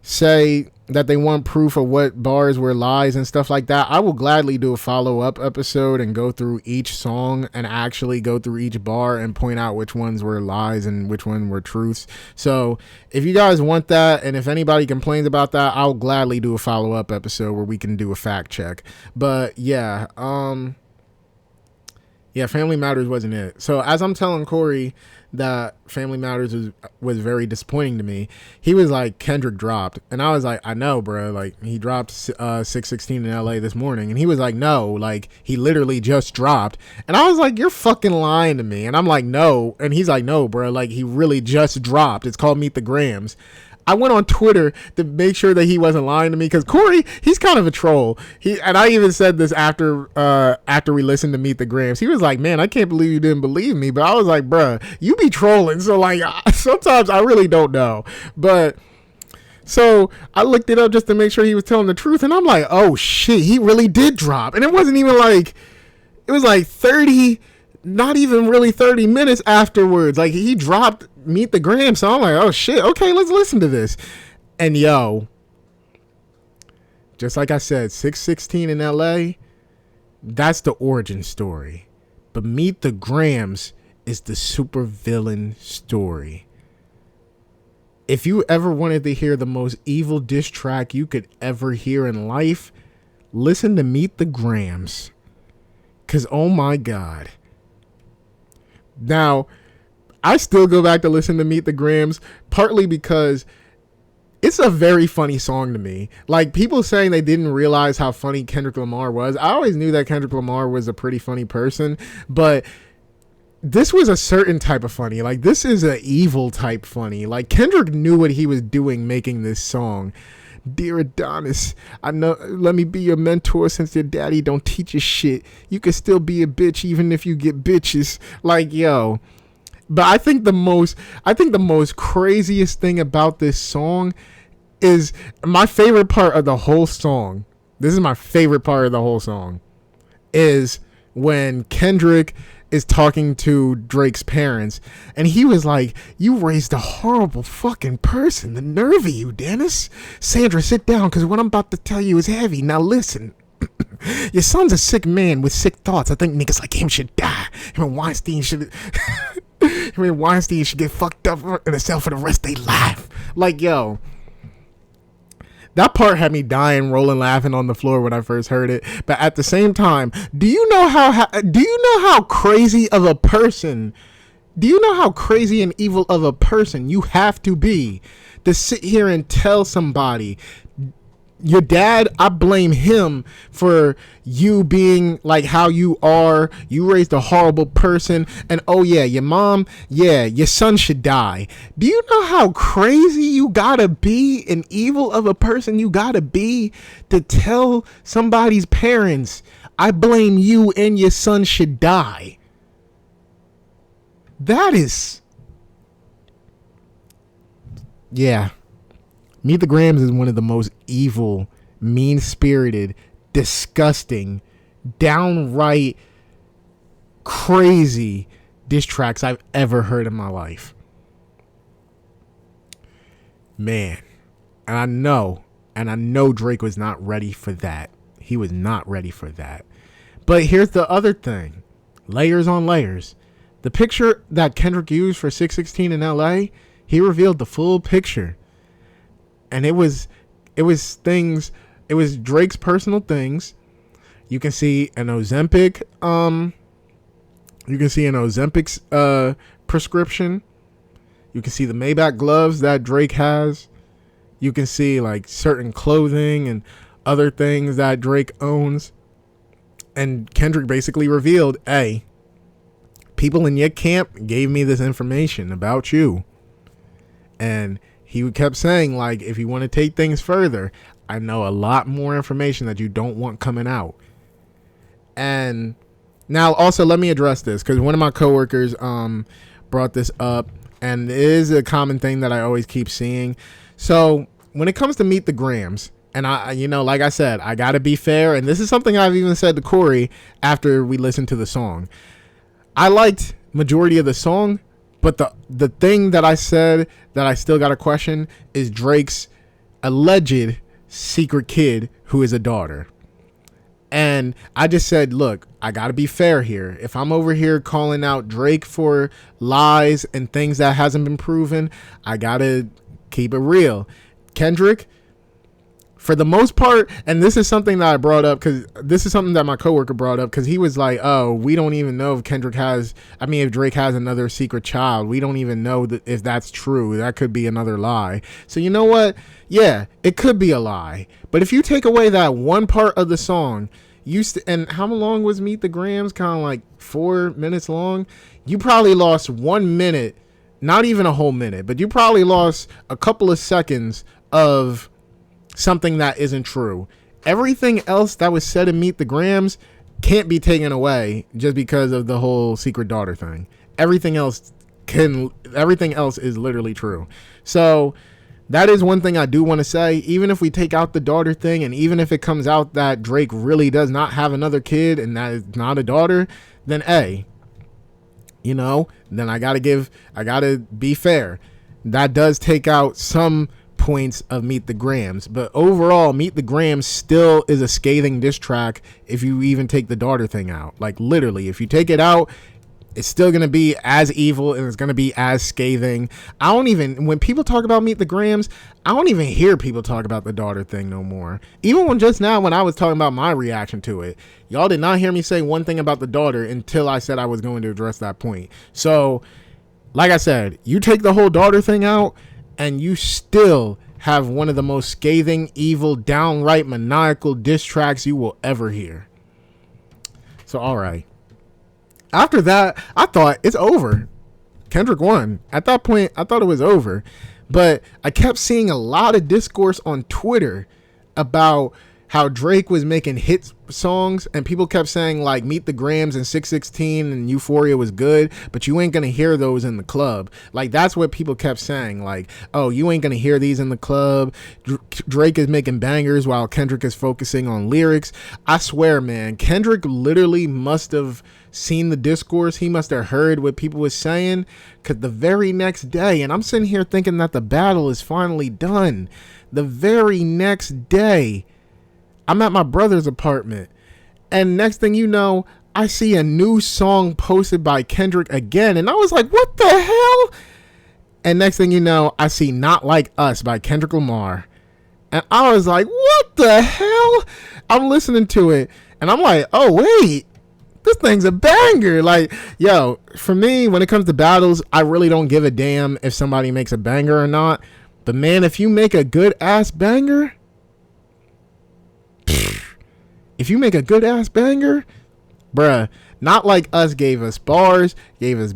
say that they want proof of what bars were lies and stuff like that, I will gladly do a follow-up episode and go through each song and actually go through each bar and point out which ones were lies and which ones were truths. So if you guys want that, and if anybody complains about that, I'll gladly do a follow-up episode where we can do a fact check. But yeah, yeah, Family Matters wasn't it. So as I'm telling Corey that Family Matters was very disappointing to me, he was like, Kendrick dropped. And I was like, I know, bro. Like, he dropped 616 in LA this morning. And he was like, no, like, he literally just dropped. And I was like, you're fucking lying to me. And I'm like, no. And he's like, no, bro. Like, he really just dropped. It's called Meet the Grams. I went on Twitter to make sure that he wasn't lying to me, because Corey, he's kind of a troll. And I even said this after we listened to Meet the Grams. He was like, man, I can't believe you didn't believe me. But I was like, bruh, you be trolling. So like, sometimes I really don't know. But so I looked it up just to make sure he was telling the truth. And I'm like, oh shit, he really did drop. And it wasn't even like, it was like 30, not even really 30 minutes afterwards. Like, he dropped Meet the Grams. So I'm like, oh shit, okay, let's listen to this. And yo, just like I said, 616 in LA, that's the origin story. But Meet the Grams is the supervillain story. If you ever wanted to hear the most evil diss track you could ever hear in life, listen to Meet the Grams. 'Cause oh my God. Now, I still go back to listen to Meet the Grams, partly because it's a very funny song to me. Like, people saying they didn't realize how funny Kendrick Lamar was. I always knew that Kendrick Lamar was a pretty funny person, but this was a certain type of funny. Like, this is an evil type funny. Like, Kendrick knew what he was doing making this song. Dear Adonis, I know, let me be your mentor since your daddy don't teach you shit. You can still be a bitch even if you get bitches. Like, yo. But I think the most craziest thing about this song is my favorite part of the whole song. This is my favorite part of the whole song, is when Kendrick is talking to Drake's parents, and he was like, you raised a horrible fucking person. The nerve of you, Dennis. Sandra, sit down, because what I'm about to tell you is heavy. Now listen. Your son's a sick man with sick thoughts. I think niggas like him should die. Him and Weinstein should get fucked up in a cell for the rest of their life. Like, yo, that part had me dying, rolling, laughing on the floor when I first heard it. But at the same time, do you know how crazy of a person, do you know how crazy and evil of a person you have to be to sit here and tell somebody, your dad, I blame him for you being like how you are. You raised a horrible person. And oh yeah, your mom, yeah, your son should die. Do you know how crazy you gotta be and evil of a person you gotta be to tell somebody's parents, I blame you and your son should die? That is, yeah. Meet the Grams is one of the most evil, mean-spirited, disgusting, downright crazy diss tracks I've ever heard in my life. Man, and I know Drake was not ready for that. He was not ready for that. But here's the other thing. Layers on layers. The picture that Kendrick used for 616 in LA, he revealed the full picture. And it was things, it was Drake's personal things. You can see an Ozempic, prescription. You can see the Maybach gloves that Drake has. You can see like certain clothing and other things that Drake owns. And Kendrick basically revealed, hey, people in your camp gave me this information about you. And he kept saying, like, if you want to take things further, I know a lot more information that you don't want coming out. And now also let me address this, because one of my coworkers brought this up, and it is a common thing that I always keep seeing. So when it comes to Meet the Grams, and I, like I said, I got to be fair. And this is something I've even said to Corey after we listened to the song. I liked majority of the song, but the thing that I said that I still got a question is Drake's alleged secret kid who is a daughter. And I just said, look, I got to be fair here. If I'm over here calling out Drake for lies and things that hasn't been proven, I got to keep it real. Kendrick, for the most part, and this is something that I brought up because this is something that my coworker brought up because he was like, oh, we don't even know if if Drake has another secret child. We don't even know if that's true. That could be another lie. So you know what? Yeah, it could be a lie. But if you take away that one part of the song, and how long was Meet the Grams? Kind of like 4 minutes long. You probably lost 1 minute, not even a whole minute, but you probably lost a couple of seconds of something that isn't true. Everything else that was said in Meet the Grams can't be taken away just because of the whole secret daughter thing. Everything else is literally true. So that is one thing I do want to say. Even if we take out the daughter thing, and even if it comes out that Drake really does not have another kid and that is not a daughter, then then I gotta be fair. That does take out some points of Meet the Grams, but overall Meet the Grams still is a scathing diss track if you even take the daughter thing out. Like literally, if you take it out, it's still gonna be as evil and it's gonna be as scathing. When people talk about Meet the Grams, I don't even hear people talk about the daughter thing no more. Even when I was talking about my reaction to it, y'all did not hear me say one thing about the daughter until I said I was going to address that point. So like I said, you take the whole daughter thing out and you still have one of the most scathing, evil, downright maniacal diss tracks you will ever hear. So, all right. After that, I thought it's over. Kendrick won. At that point, I thought it was over. But I kept seeing a lot of discourse on Twitter about how Drake was making hit songs, and people kept saying like Meet the Grams and 616 and Euphoria was good, but you ain't gonna hear those in the club. Like that's what people kept saying, like, oh, you ain't gonna hear these in the club. Drake is making bangers while Kendrick is focusing on lyrics. I swear, man, Kendrick literally must have seen the discourse. He must have heard what people was saying, because the very next day, and I'm sitting here thinking that the battle is finally done, the very next day I'm at my brother's apartment, and next thing you know, I see a new song posted by Kendrick again, and I was like, what the hell? And next thing you know, I see Not Like Us by Kendrick Lamar, and I was like, what the hell? I'm listening to it, and I'm like, oh wait, this thing's a banger. Like, yo, for me, when it comes to battles, I really don't give a damn if somebody makes a banger or not, but man, if you make a good ass banger, bruh, Not Like Us gave us bars, gave us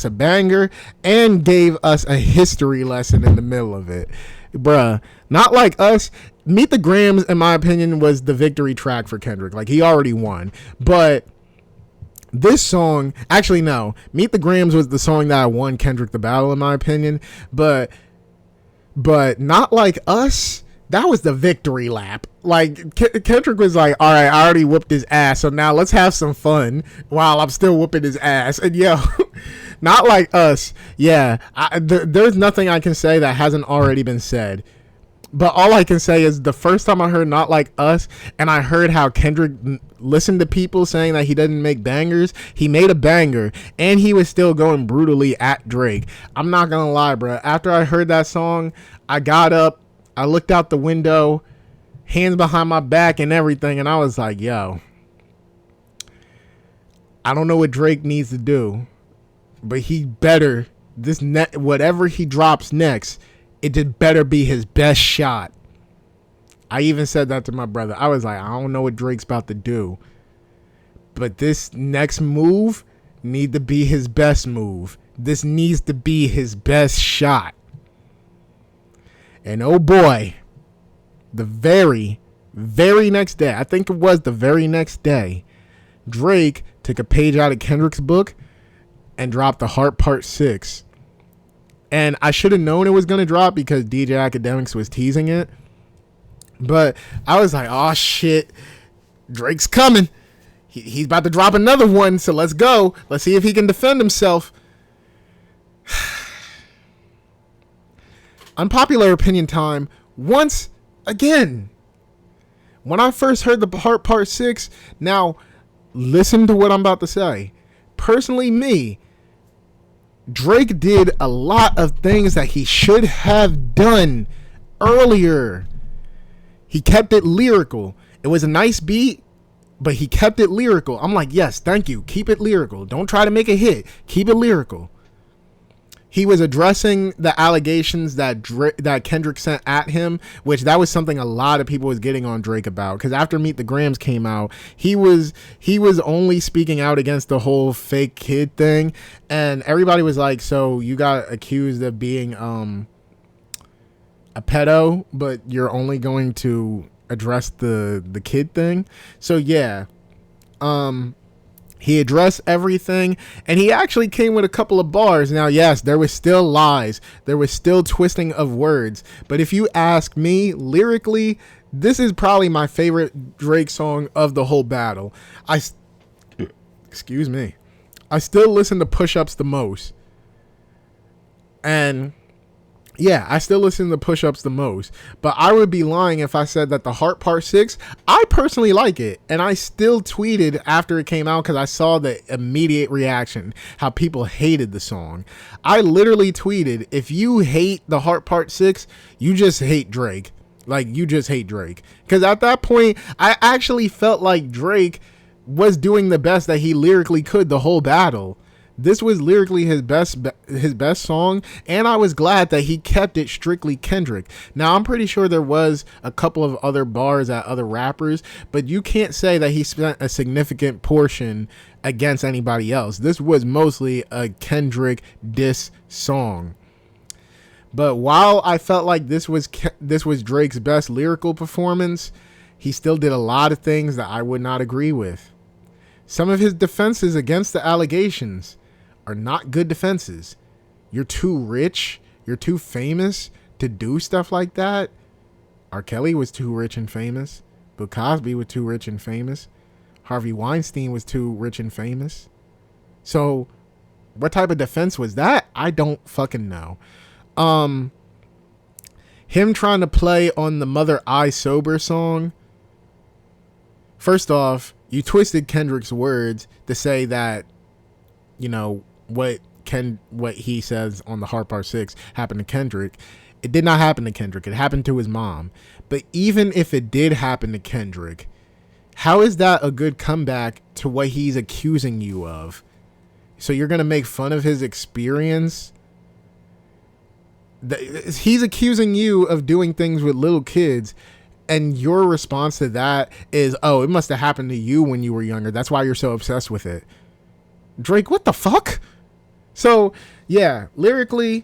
a banger, and gave us a history lesson in the middle of it. Bruh, Not Like Us, Meet the Grams, in my opinion, was the victory track for Kendrick. Like, he already won. But this song, actually, no. Meet the Grams was the song that won Kendrick the battle, in my opinion. But But Not Like Us, that was the victory lap. Like, Kendrick was like, all right, I already whooped his ass, so now let's have some fun while I'm still whooping his ass. And yo, Not Like Us, yeah, there's nothing I can say that hasn't already been said. But all I can say is the first time I heard Not Like Us, and I heard how Kendrick listened to people saying that he doesn't make bangers, he made a banger, and he was still going brutally at Drake. I'm not gonna lie, bro. After I heard that song, I got up, I looked out the window, hands behind my back and everything, and I was like, yo, I don't know what Drake needs to do, but he better, whatever he drops next, it did better be his best shot. I even said that to my brother. I was like, I don't know what Drake's about to do, but this next move need to be his best move. This needs to be his best shot. And oh boy, the very, very next day, I think it was the very next day, Drake took a page out of Kendrick's book and dropped The Heart Part 6. And I should have known it was going to drop because DJ Academics was teasing it. But I was like, oh shit, Drake's coming. He's about to drop another one, so let's go. Let's see if he can defend himself. Unpopular opinion time once again. When I first heard The Heart Part 6, now listen to what I'm about to say. Personally, me, Drake did a lot of things that he should have done earlier. He kept it lyrical. It was a nice beat, but he kept it lyrical. I'm like, yes, thank you. Keep it lyrical. Don't try to make a hit. Keep it lyrical. He was addressing the allegations that Kendrick sent at him, which that was something a lot of people was getting on Drake about. Because after Meet the Grams came out, he was only speaking out against the whole fake kid thing, and everybody was like, "So you got accused of being a pedo, but you're only going to address the kid thing?" So yeah, he addressed everything, and he actually came with a couple of bars. Now, yes, there was still lies. There was still twisting of words. But if you ask me, lyrically, this is probably my favorite Drake song of the whole battle. Excuse me. I still listen to Push Ups the most. And yeah, I still listen to Push Ups the most, but I would be lying if I said that The Heart Part 6, I personally like it, and I still tweeted after it came out because I saw the immediate reaction, how people hated the song. I literally tweeted, if you hate The Heart Part 6, you just hate Drake. Like, you just hate Drake. Because at that point, I actually felt like Drake was doing the best that he lyrically could the whole battle. This was lyrically his best song, and I was glad that he kept it strictly Kendrick. Now, I'm pretty sure there was a couple of other bars at other rappers, but you can't say that he spent a significant portion against anybody else. This was mostly a Kendrick diss song. But while I felt like this was Drake's best lyrical performance, he still did a lot of things that I would not agree with. Some of his defenses against the allegations are not good defenses. You're too rich, you're too famous to do stuff like that. R. Kelly was too rich and famous. Bill Cosby was too rich and famous. Harvey Weinstein was too rich and famous. So what type of defense was that? I don't fucking know. Him trying to play on the Mother I Sober song. First off, you twisted Kendrick's words to say that, you know, what he says on The Heart Part 6 happened to Kendrick. It did not happen to Kendrick. It happened to his mom. But even if it did happen to Kendrick, how is that a good comeback to what he's accusing you of? So you're going to make fun of his experience? He's accusing you of doing things with little kids, and your response to that is, oh, it must have happened to you when you were younger. That's why you're so obsessed with it. Drake, what the fuck? So, yeah, lyrically,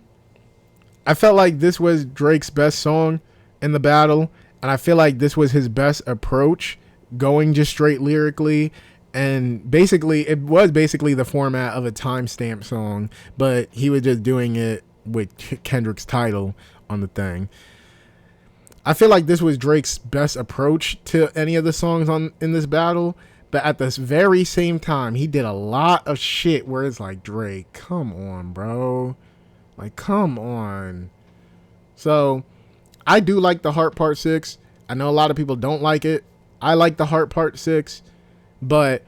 I felt like this was Drake's best song in the battle, and I feel like this was his best approach, going just straight lyrically. And basically, it was basically the format of a timestamp song, but he was just doing it with Kendrick's title on the thing. I feel like this was Drake's best approach to any of the songs in this battle. But at this very same time, he did a lot of shit where it's like, Drake, come on, bro. Like, come on. So, I do like the Heart Part 6. I know a lot of people don't like it. I like the Heart Part 6. But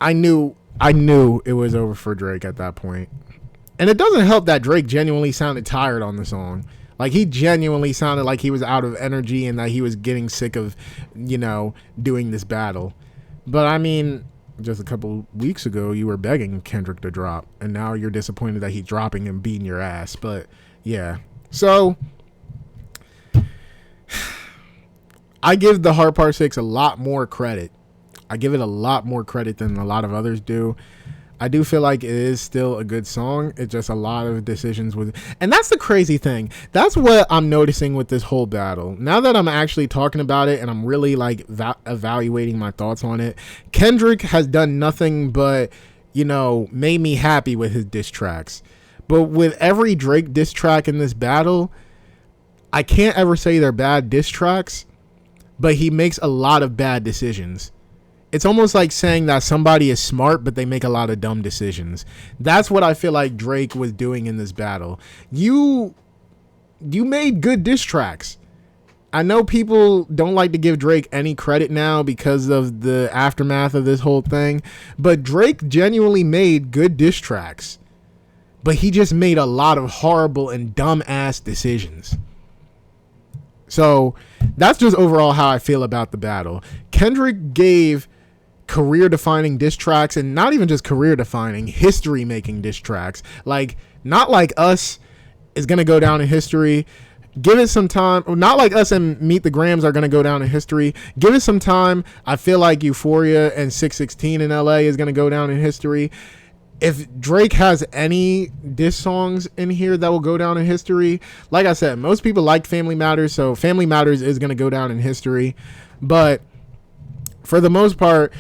I knew it was over for Drake at that point. And it doesn't help that Drake genuinely sounded tired on the song. Like, he genuinely sounded like he was out of energy and that he was getting sick of, doing this battle. But, I mean, just a couple weeks ago, you were begging Kendrick to drop. And now you're disappointed that he's dropping and beating your ass. But, yeah. So, I give the Hard Part 6 a lot more credit. I give it a lot more credit than a lot of others do. I do feel like it is still a good song. It's just a lot of decisions with, and that's the crazy thing. That's what I'm noticing with this whole battle. Now that I'm actually talking about it and I'm really like evaluating my thoughts on it, Kendrick has done nothing but, made me happy with his diss tracks. But with every Drake diss track in this battle, I can't ever say they're bad diss tracks, but he makes a lot of bad decisions. It's almost like saying that somebody is smart, but they make a lot of dumb decisions. That's what I feel like Drake was doing in this battle. You made good diss tracks. I know people don't like to give Drake any credit now because of the aftermath of this whole thing, but Drake genuinely made good diss tracks. But he just made a lot of horrible and dumb ass decisions. So that's just overall how I feel about the battle. Kendrick gave career-defining diss tracks, and not even just career-defining, history-making diss tracks. Like, Not Like Us is going to go down in history. Give it some time. Not Like Us and Meet the Grams are going to go down in history. Give it some time. I feel like Euphoria and 616 in LA is going to go down in history. If Drake has any diss songs in here that will go down in history, like I said, most people like Family Matters, so Family Matters is going to go down in history. But for the most part,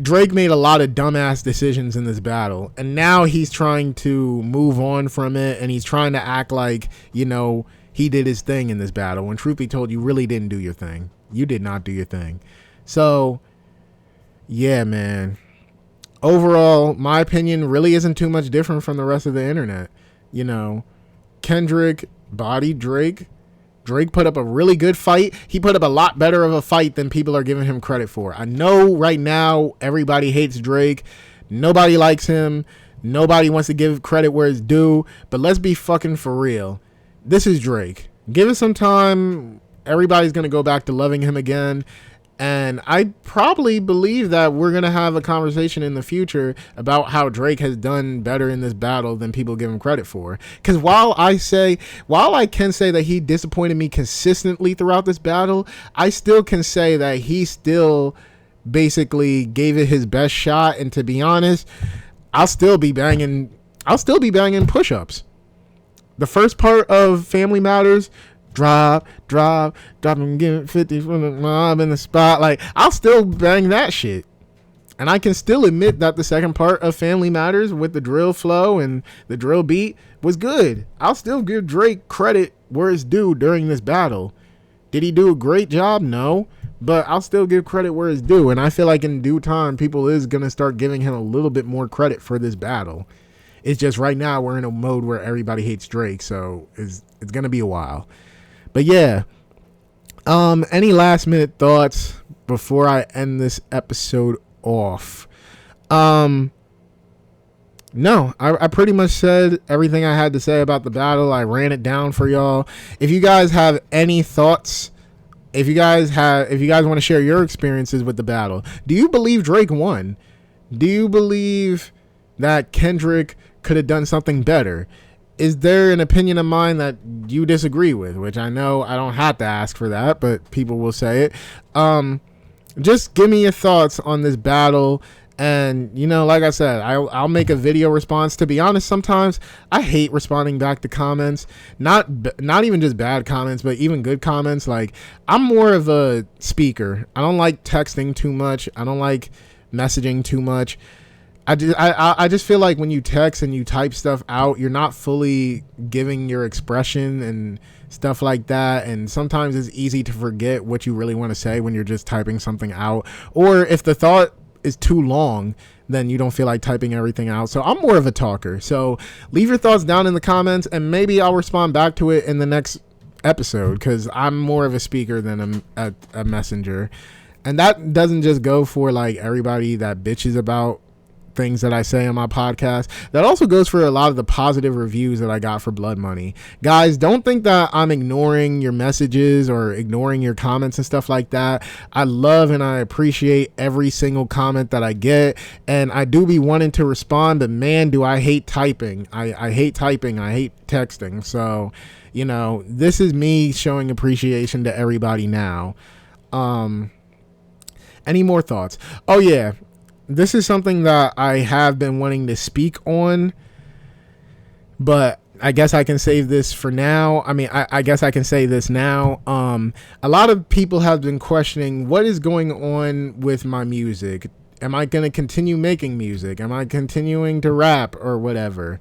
Drake made a lot of dumbass decisions in this battle, and now he's trying to move on from it, and he's trying to act like, he did his thing in this battle, when truth be told, you really didn't do your thing. You did not do your thing. So, yeah, man. Overall, my opinion really isn't too much different from the rest of the internet. Kendrick bodied Drake. Drake put up a really good fight. He put up a lot better of a fight than people are giving him credit for. I know right now everybody hates Drake. Nobody likes him. Nobody wants to give credit where it's due. But let's be fucking for real. This is Drake. Give it some time. Everybody's going to go back to loving him again. And I probably believe that we're going to have a conversation in the future about how Drake has done better in this battle than people give him credit for. Because while I can say that he disappointed me consistently throughout this battle, I still can say that he still basically gave it his best shot. And to be honest, I'll still be banging push-ups. The first part of Family Matters, drop and give 50 from the mob in the spot. Like, I'll still bang that shit. And I can still admit that the second part of Family Matters with the drill flow and the drill beat was good. I'll still give Drake credit where it's due during this battle. Did he do a great job? No. But I'll still give credit where it's due. And I feel like in due time, people is going to start giving him a little bit more credit for this battle. It's just right now we're in a mode where everybody hates Drake. So it's going to be a while. But yeah, any last minute thoughts before I end this episode off? No, I pretty much said everything I had to say about the battle. I ran it down for y'all. If you guys have any thoughts, if you guys want to share your experiences with the battle, do you believe Drake won? Do you believe that Kendrick could have done something better? Is there an opinion of mine that you disagree with? Which I know I don't have to ask for that, but people will say it. Just give me your thoughts on this battle. And, like I said, I'll make a video response. To be honest, sometimes I hate responding back to comments. Not even just bad comments, but even good comments. Like, I'm more of a speaker. I don't like texting too much. I don't like messaging too much. I just feel like when you text and you type stuff out, you're not fully giving your expression and stuff like that. And sometimes it's easy to forget what you really want to say when you're just typing something out. Or if the thought is too long, then you don't feel like typing everything out. So I'm more of a talker. So leave your thoughts down in the comments, and maybe I'll respond back to it in the next episode, because I'm more of a speaker than a messenger. And that doesn't just go for like everybody that bitches about things that I say on my podcast. That also goes for a lot of the positive reviews that I got for Blood Money. Guys, don't think that I'm ignoring your messages or ignoring your comments and stuff like that. I love and I appreciate every single comment that I get, and I do be wanting to respond, but man, do I hate typing. I hate typing. I hate texting. So, you know, this is me showing appreciation to everybody now. Any more thoughts? Oh yeah, this is something that I have been wanting to speak on, but I guess I can save this for now. I mean, I guess I can say this now. A lot of people have been questioning what is going on with my music. Am I going to continue making music? Am I continuing to rap or whatever?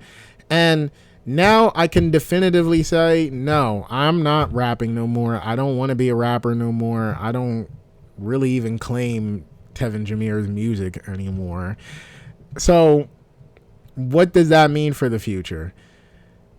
And now I can definitively say, no, I'm not rapping no more. I don't want to be a rapper no more. I don't really even claim Tevin Jameer's music anymore. So what does that mean for the future?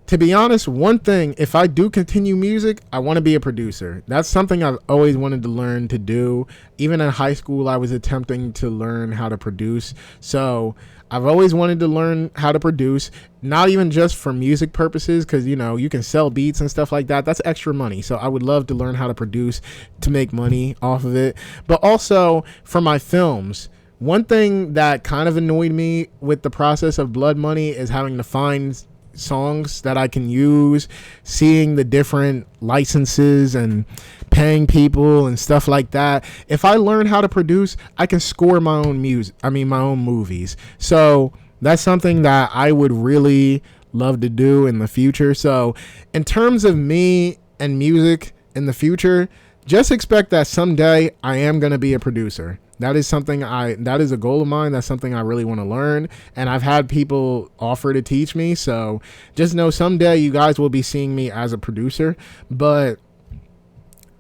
To be honest, one thing, if I do continue music, I want to be a producer. That's something I've always wanted to learn to do. Even in high school, I was attempting to learn how to produce. So I've always wanted to learn how to produce, not even just for music purposes, because, you know, you can sell beats and stuff like that. That's extra money. So I would love to learn how to produce to make money off of it. But also for my films, one thing that kind of annoyed me with the process of Blood Money is having to find songs that I can use, seeing the different licenses and paying people and stuff like that. If I learn how to produce, I can score my own my own movies. So that's something that I would really love to do in the future. So in terms of me and music in the future, just expect that someday I am going to be a producer. That is a goal of mine. That's something I really want to learn. And I've had people offer to teach me. So just know someday you guys will be seeing me as a producer. But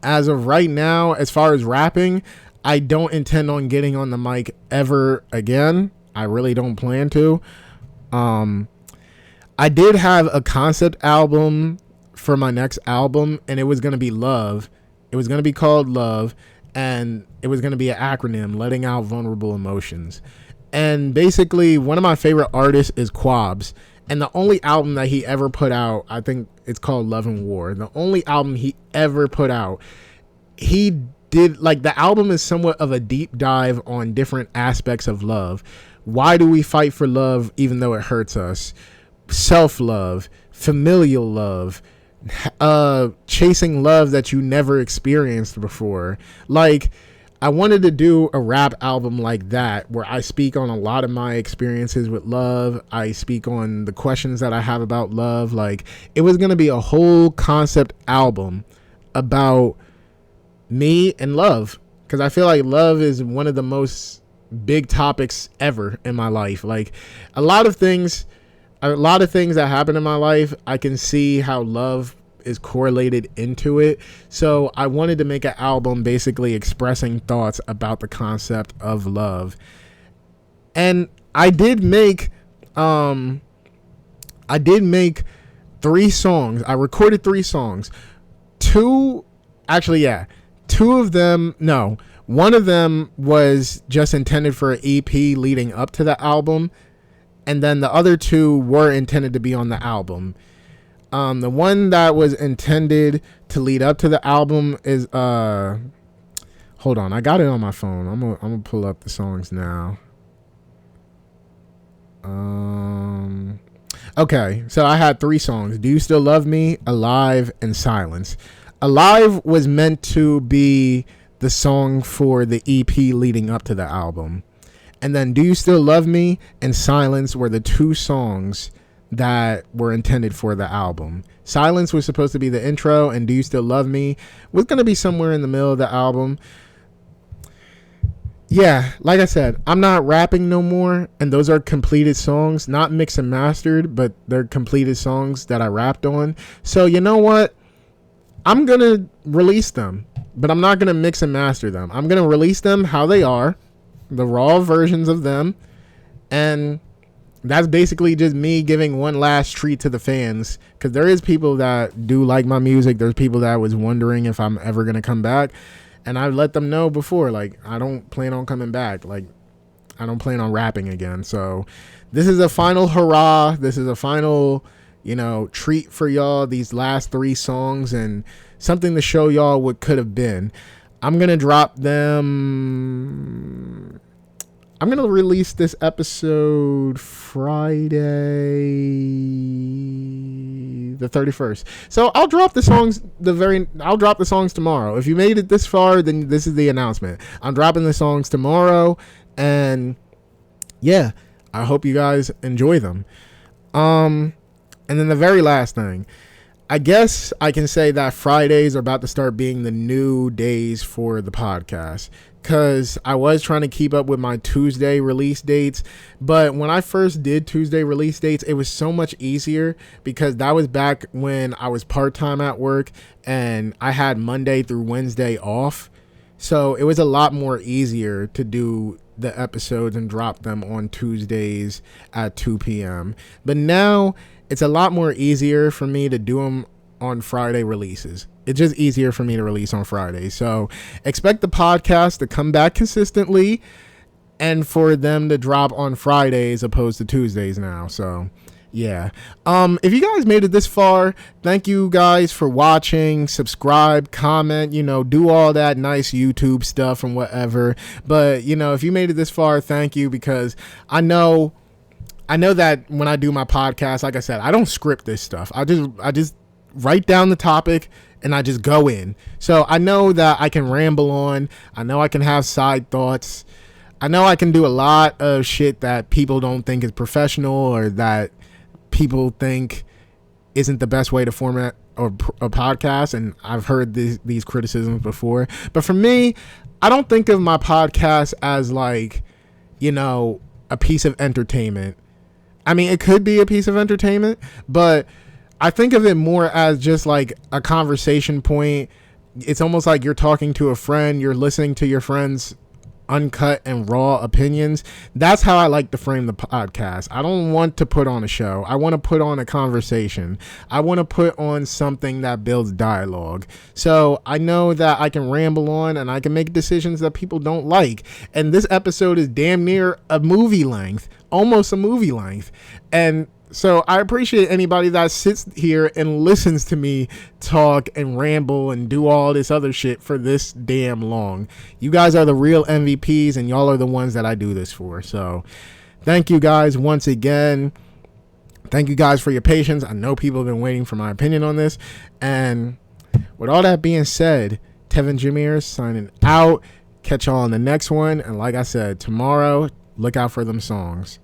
as of right now, as far as rapping, I don't intend on getting on the mic ever again. I really don't plan to. I did have a concept album for my next album, and it was going to be Love. It was going to be called Love. And it was going to be an acronym, letting out vulnerable emotions. And basically, one of my favorite artists is Quabs. And the only album that he ever put out, I think it's called Love and War. The only album he ever put out, he did, like, the album is somewhat of a deep dive on different aspects of love. Why do we fight for love even though it hurts us? Self-love, familial love, chasing love that you never experienced before. Like, I wanted to do a rap album like that, where I speak on a lot of my experiences with love. I speak on the questions that I have about love. Like, it was going to be a whole concept album about me and love, because I feel like love is one of the most big topics ever in my life. Like, a lot of things that happen in my life, I can see how love is correlated into it. So I wanted to make an album basically expressing thoughts about the concept of love. And I did make 3 songs. I recorded 3 songs. One of them was just intended for an EP leading up to the album. And then the other 2 were intended to be on the album. The one that was intended to lead up to the album is hold on, I got it on my phone. I'm gonna pull up the songs now. Okay, so I had 3 songs: Do You Still Love Me, Alive, and Silence. Alive was meant to be the song for the EP leading up to the album. And then Do You Still Love Me and Silence were the 2 songs that were intended for the album. Silence was supposed to be the intro, and Do You Still Love Me was going to be somewhere in the middle of the album. yeah, like I said, I'm not rapping no more, and those are completed songs, not mixed and mastered, but they're completed songs that I rapped on. So you know what? I'm gonna release them, but I'm not gonna mix and master them. I'm gonna release them how they are, the raw versions of them, and that's basically just me giving one last treat to the fans, because there is people that do like my music. There's people that was wondering if I'm ever gonna come back, and I let them know before, like, I don't plan on coming back. Like, I don't plan on rapping again. So this is a final hurrah. This is a final, treat for y'all, these last 3 songs, and something to show y'all what could have been. I'm gonna drop them. I'm gonna release this episode Friday the 31st. So I'll drop the songs tomorrow. If you made it this far, then this is the announcement. I'm dropping the songs tomorrow, and yeah, I hope you guys enjoy them. And then the very last thing, I guess I can say that Fridays are about to start being the new days for the podcast, because I was trying to keep up with my Tuesday release dates. But when I first did Tuesday release dates, it was so much easier, because that was back when I was part-time at work and I had Monday through Wednesday off. So it was a lot more easier to do the episodes and drop them on Tuesdays at 2 p.m. But now it's a lot more easier for me to do them on Friday releases. It's just easier for me to release on Friday. So expect the podcast to come back consistently, and for them to drop on Fridays opposed to Tuesdays now. So yeah. If you guys made it this far, thank you guys for watching. Subscribe, comment, do all that nice YouTube stuff and whatever. But if you made it this far, thank you, because I know that when I do my podcast, like I said, I don't script this stuff. I just write down the topic and I just go in. So I know that I can ramble on. I know I can have side thoughts. I know I can do a lot of shit that people don't think is professional, or that people think isn't the best way to format a podcast. And I've heard these criticisms before. But for me, I don't think of my podcast as like, a piece of entertainment. I mean, it could be a piece of entertainment, but I think of it more as just like a conversation point. It's almost like you're talking to a friend. You're listening to your friend's uncut and raw opinions. That's how I like to frame the podcast. I don't want to put on a show. I want to put on a conversation. I want to put on something that builds dialogue. So I know that I can ramble on and I can make decisions that people don't like. And this episode is damn near a movie length, almost a movie length. And so I appreciate anybody that sits here and listens to me talk and ramble and do all this other shit for this damn long. You guys are the real MVPs, and y'all are the ones that I do this for. So thank you guys once again. Thank you guys for your patience. I know people have been waiting for my opinion on this. And with all that being said, Tevin Jameer signing out. Catch y'all on the next one. And like I said, tomorrow, look out for them songs.